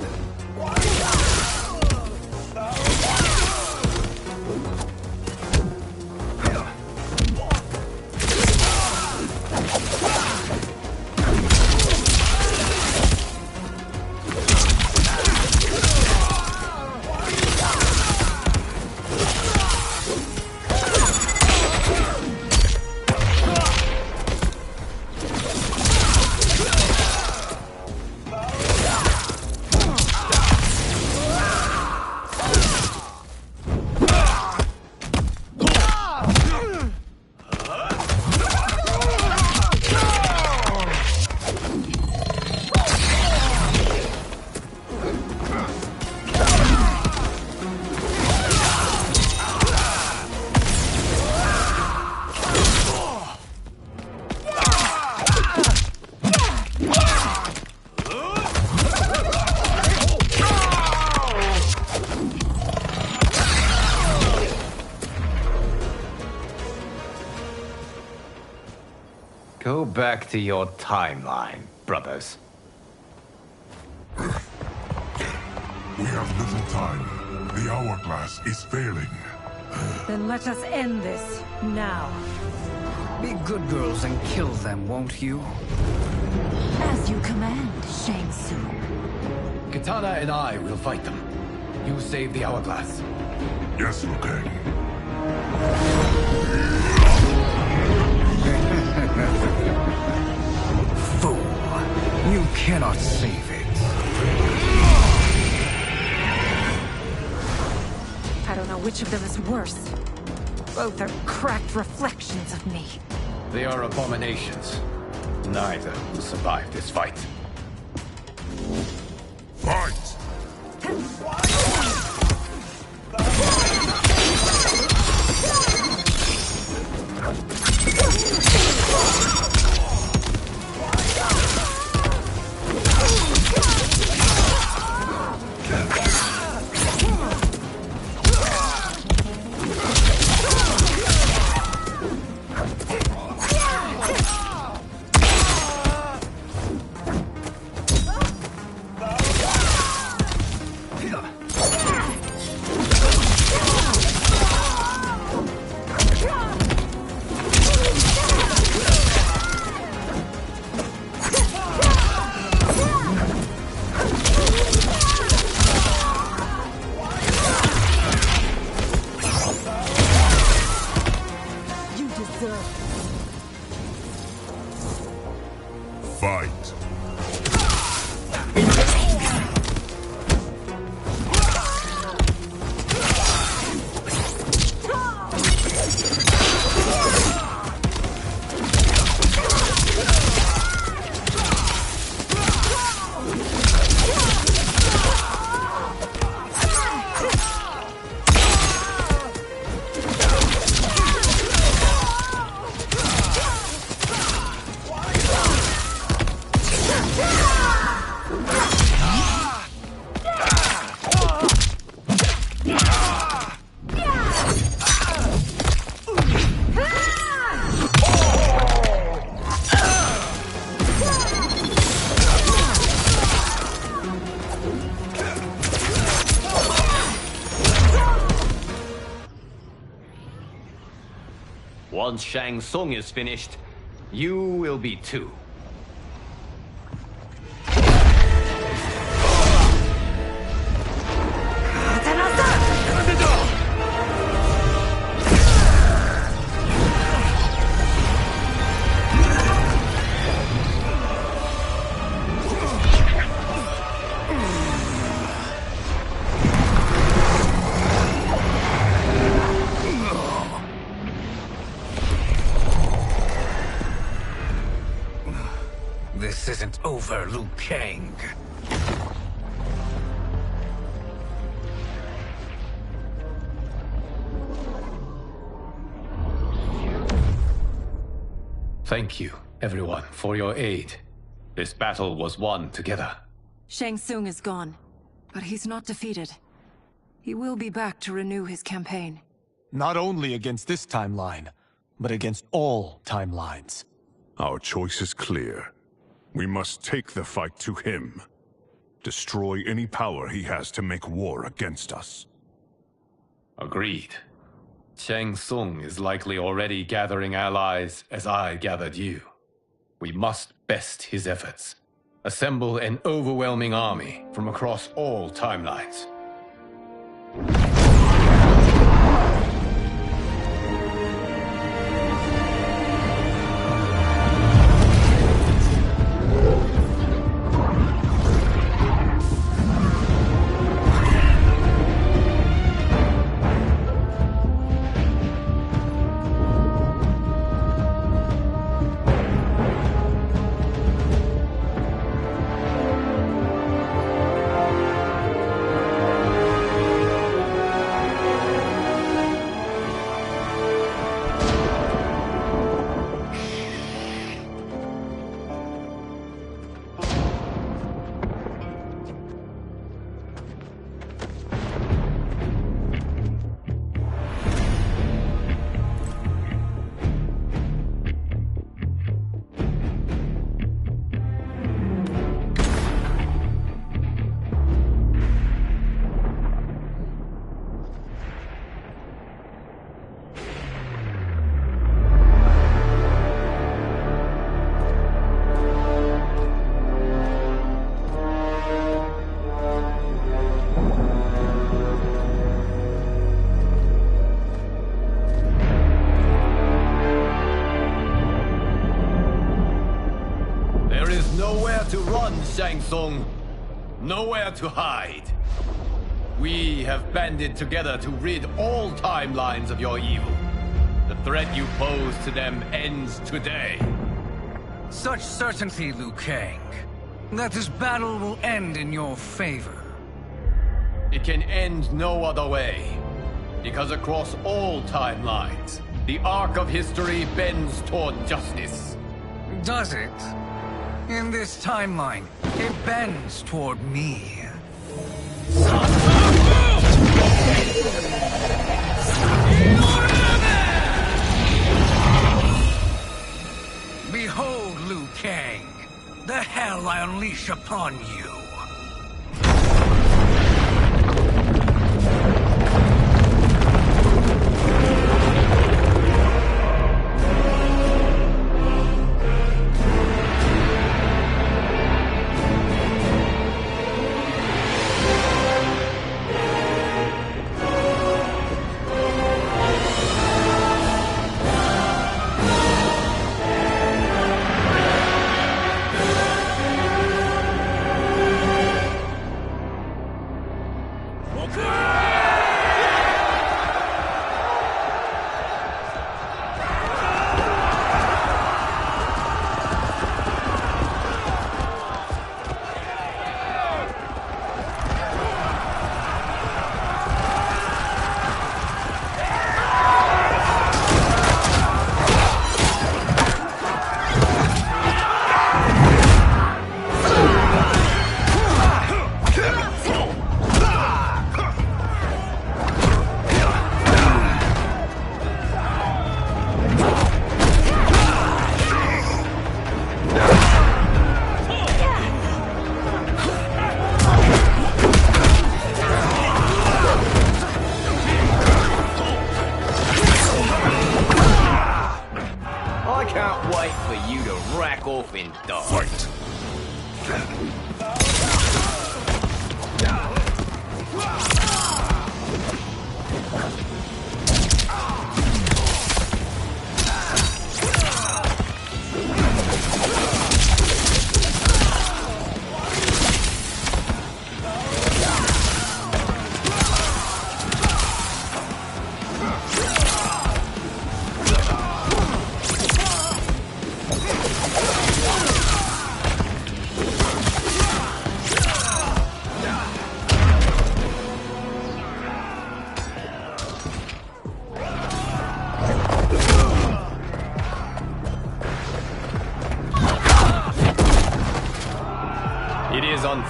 [SPEAKER 4] Go back to your timeline, brothers.
[SPEAKER 6] We have little time. The hourglass is failing.
[SPEAKER 20] Then let us end this, now.
[SPEAKER 8] Be good girls and kill them, won't you?
[SPEAKER 5] As you command, Shang Tsung.
[SPEAKER 10] Katana and I will fight them. You save the hourglass.
[SPEAKER 6] Yes, Liu Kang.
[SPEAKER 8] Fool! You cannot save it.
[SPEAKER 20] I don't know which of them is worse. Both are cracked reflections of me.
[SPEAKER 4] They are abominations. Neither will survive this fight.
[SPEAKER 6] Fight!
[SPEAKER 4] Once Shang Tsung is finished, you will be too.
[SPEAKER 8] This isn't over, Liu Kang.
[SPEAKER 4] Thank you, everyone, for your aid. This battle was won together.
[SPEAKER 12] Shang Tsung is gone, but he's not defeated. He will be back to renew his campaign.
[SPEAKER 21] Not only against this timeline, but against all timelines.
[SPEAKER 18] Our choice is clear. We must take the fight to him. Destroy any power he has to make war against us.
[SPEAKER 4] Agreed. Shang Tsung is likely already gathering allies as I gathered you. We must best his efforts. Assemble an overwhelming army from across all timelines. To run, Shang Tsung. Nowhere to hide. We have banded together to rid all timelines of your evil. The threat you pose to them ends today.
[SPEAKER 8] Such certainty, Liu Kang, that this battle will end in your favor.
[SPEAKER 4] It can end no other way. Because across all timelines, the arc of history bends toward justice.
[SPEAKER 8] Does it? In this timeline, it bends toward me. Behold, Liu Kang, the hell I unleash upon you.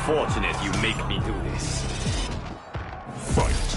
[SPEAKER 10] Unfortunate you make me do this.
[SPEAKER 6] Fight.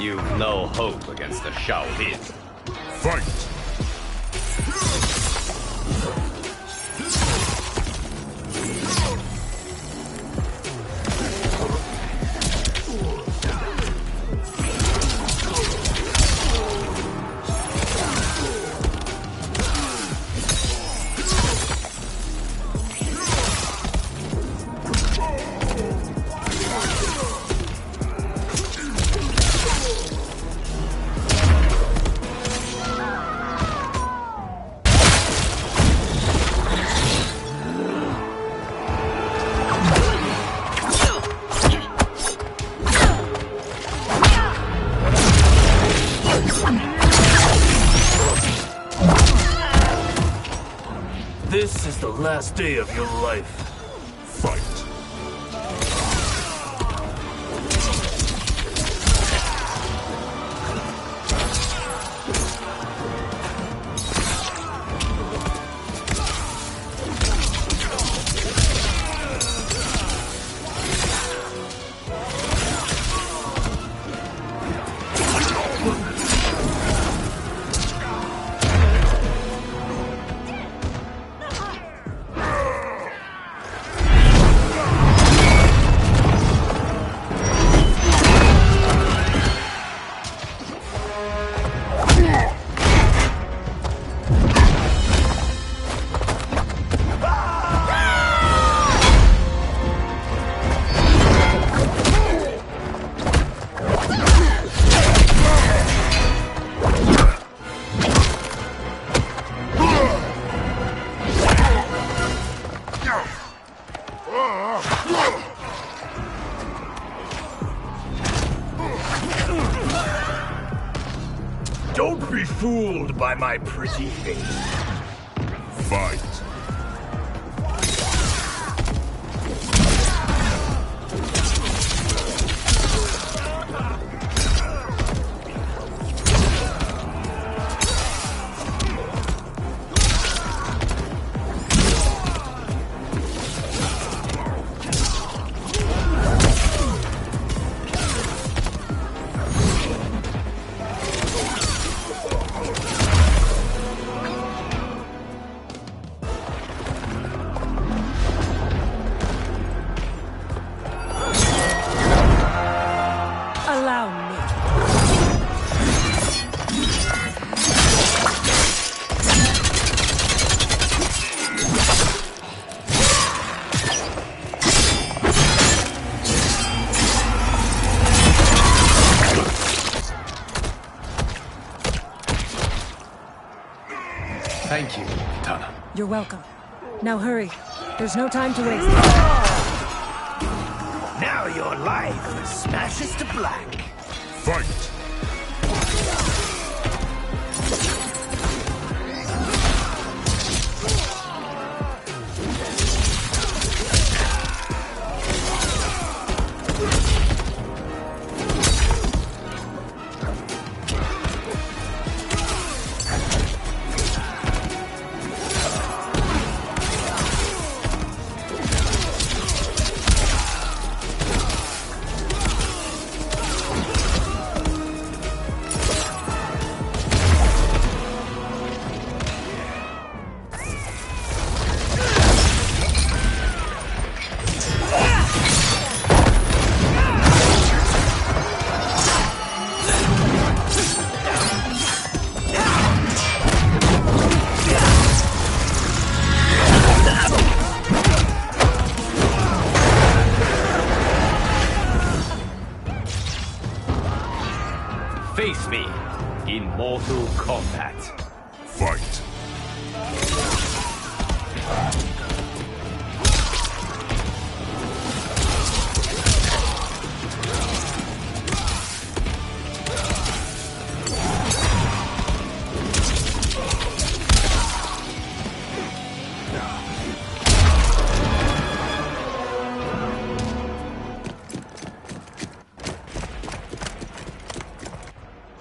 [SPEAKER 10] You've no hope against the Shaolin.
[SPEAKER 6] Fight!
[SPEAKER 3] This is the last day of your life.
[SPEAKER 6] Fight.
[SPEAKER 3] Don't be fooled by my pretty face.
[SPEAKER 6] Fight.
[SPEAKER 20] Allow me.
[SPEAKER 4] Thank you, Kitana.
[SPEAKER 20] You're welcome. Now hurry. There's no time to waste.
[SPEAKER 3] Now your life smashes to black.
[SPEAKER 6] Fight!
[SPEAKER 4] in Mortal Kombat.
[SPEAKER 6] Fight.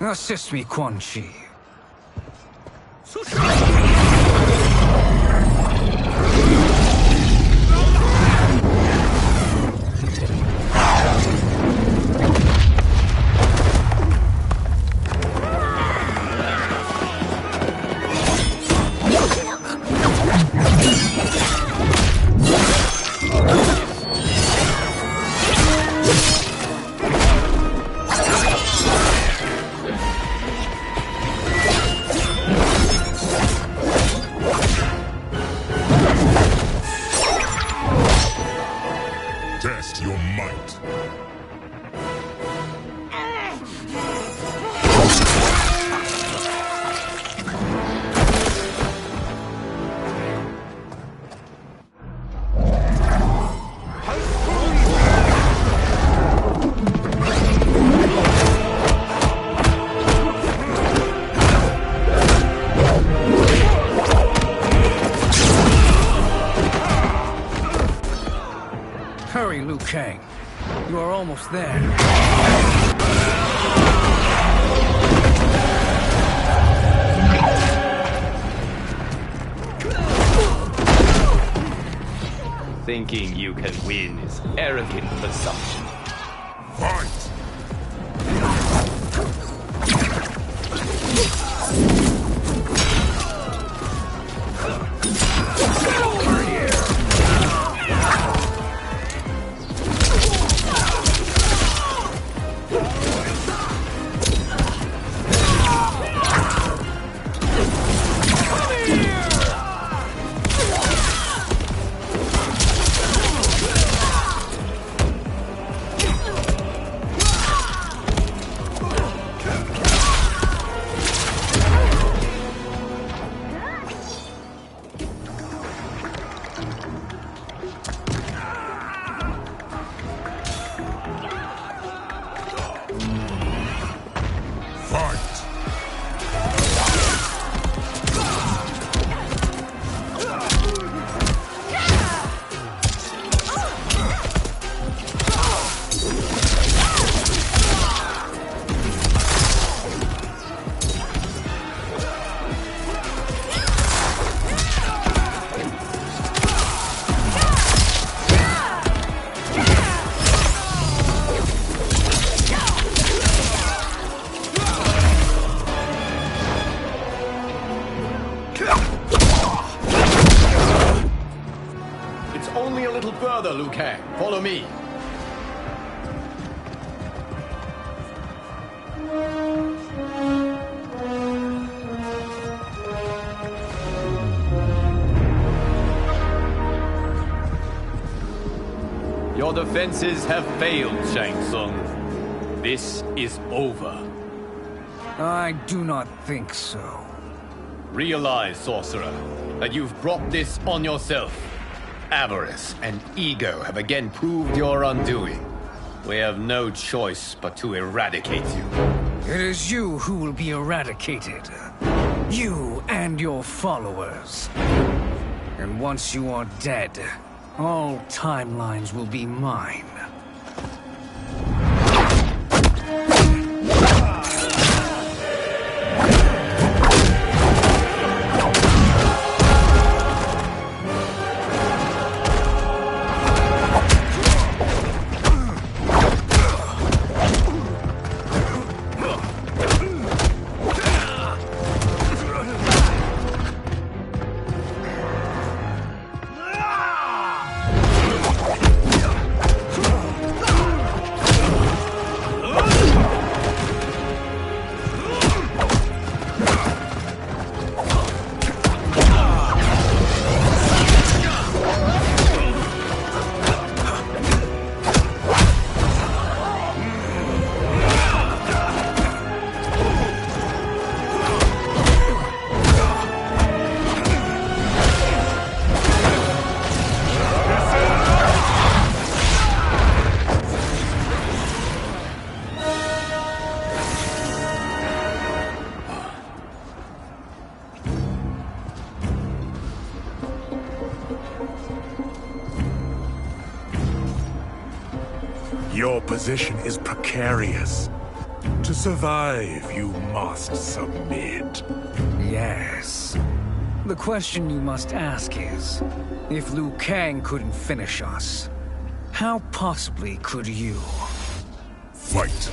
[SPEAKER 8] Assist me, Quan Chi.
[SPEAKER 6] Test your might.
[SPEAKER 8] Hurry, Liu Kang. You are almost there.
[SPEAKER 4] Thinking you can win is arrogant presumption.
[SPEAKER 6] Fight!
[SPEAKER 4] It's only a little further, Liu Kang. Follow me. Your defenses have failed, Shang Tsung. This is over.
[SPEAKER 8] I do not think so.
[SPEAKER 4] Realize, sorcerer, that you've brought this on yourself. Avarice and ego have again proved your undoing. We have no choice but to eradicate you.
[SPEAKER 8] It is you who will be eradicated. You and your followers. And once you are dead, all timelines will be mine.
[SPEAKER 3] Your position is precarious. To survive, you must submit.
[SPEAKER 8] Yes. The question you must ask is, if Liu Kang couldn't finish us, how possibly could you?
[SPEAKER 3] Fight.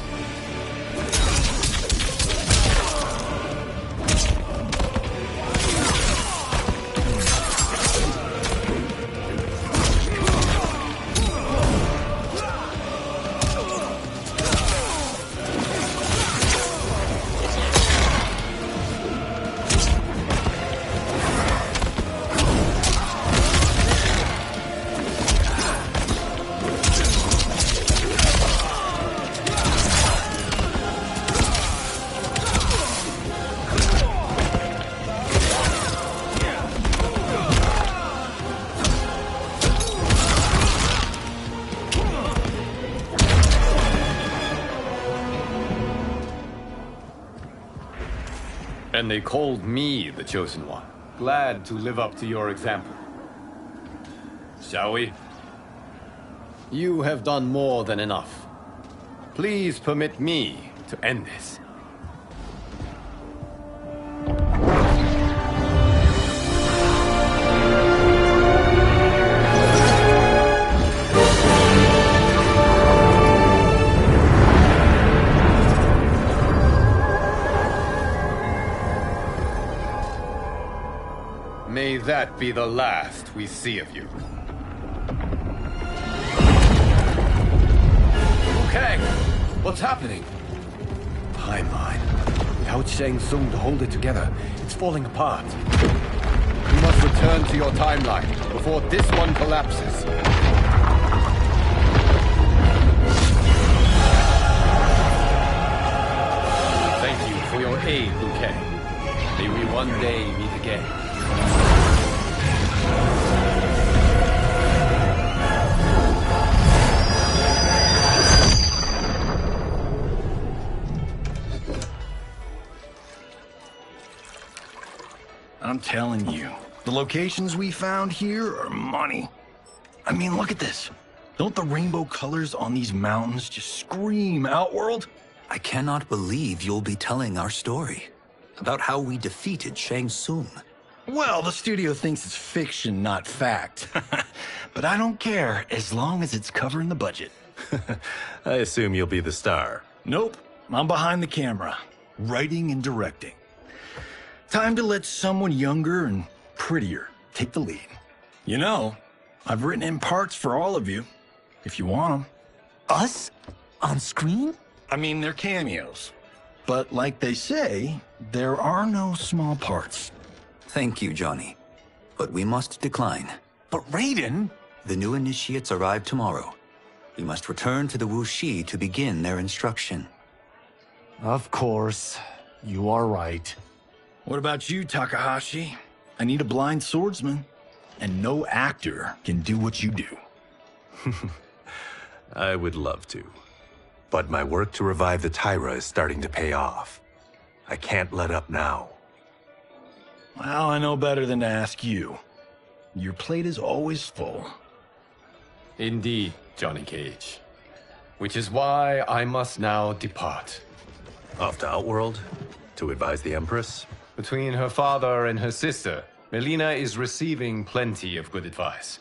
[SPEAKER 4] And they called me the Chosen One. Glad to live up to your example. Shall we? You have done more than enough. Please permit me to end this. May that be the last we see of you. Okay, what's happening? Timeline. Without Shang Tsung to hold it together, it's falling apart. You must return to your timeline before this one collapses. Thank you for your aid, Liu Kang. May we one day meet again.
[SPEAKER 16] I'm telling you, the locations we found here are money. I mean, look at this. Don't the rainbow colors on these mountains just scream Outworld?
[SPEAKER 17] I cannot believe you'll be telling our story about how we defeated Shang Tsung.
[SPEAKER 16] Well, the studio thinks it's fiction, not fact. But I don't care, as long as it's covering the budget.
[SPEAKER 7] I assume you'll be the star.
[SPEAKER 16] Nope, I'm behind the camera, writing and directing. Time to let someone younger and prettier take the lead. You know, I've written in parts for all of you, if you want them.
[SPEAKER 14] Us? On screen?
[SPEAKER 16] I mean, they're cameos. But like they say, there are no small parts.
[SPEAKER 17] Thank you, Johnny. But we must decline.
[SPEAKER 14] But Raiden?
[SPEAKER 17] The new initiates arrive tomorrow. We must return to the Wuxi to begin their instruction.
[SPEAKER 21] Of course. You are right.
[SPEAKER 16] What about you, Takahashi? I need a blind swordsman. And no actor can do what you do.
[SPEAKER 7] I would love to. But my work to revive the Tyra is starting to pay off. I can't let up now.
[SPEAKER 16] Well, I know better than to ask you. Your plate is always full.
[SPEAKER 4] Indeed, Johnny Cage. Which is why I must now depart.
[SPEAKER 7] Off to Outworld? To advise the Empress?
[SPEAKER 4] Between her father and her sister, Melina is receiving plenty of good advice.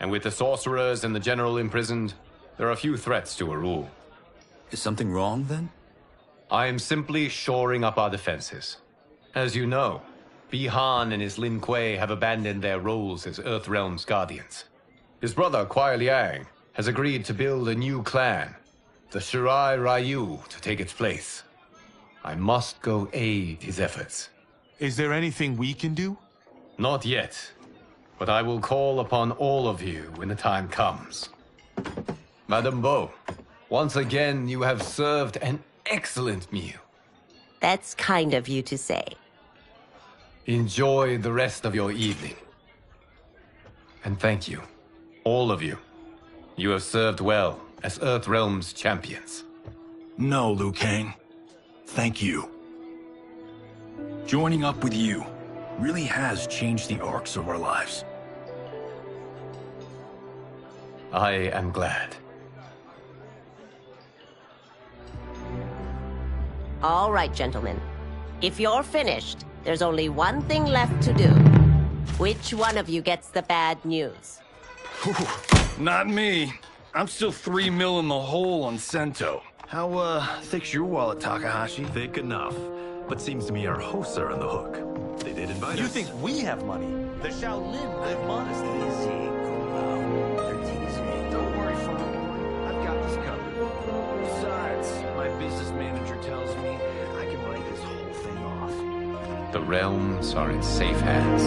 [SPEAKER 4] And with the sorcerers and the general imprisoned, there are few threats to her rule.
[SPEAKER 17] Is something wrong, then?
[SPEAKER 4] I am simply shoring up our defenses. As you know, Bi-Han and his Lin Kuei have abandoned their roles as Earthrealm's guardians. His brother, Kuai Liang, has agreed to build a new clan, the Shirai Ryu, to take its place. I must go aid his efforts.
[SPEAKER 22] Is there anything we can do?
[SPEAKER 4] Not yet, but I will call upon all of you when the time comes. Madame Bo, once again you have served an excellent meal.
[SPEAKER 23] That's kind of you to say.
[SPEAKER 4] Enjoy the rest of your evening. And thank you, all of you. You have served well as Earthrealm's champions.
[SPEAKER 16] No, Liu Kang. Thank you. Joining up with you really has changed the arcs of our lives.
[SPEAKER 4] I am glad.
[SPEAKER 23] All right, gentlemen. If you're finished, there's only one thing left to do. Which one of you gets the bad news?
[SPEAKER 16] Not me. I'm still 3 mil in the hole on Sento. How, thick's your wallet, Takahashi?
[SPEAKER 7] Thick enough. But seems to me our hosts are on the hook. They did invite us.
[SPEAKER 21] You think we have money? The Shaolin live modestly.
[SPEAKER 8] Easy, Kumo. They're teasing. Don't worry, Father. I've got this covered. Besides, my business manager tells me I can write this whole thing off.
[SPEAKER 4] The realms are in safe hands.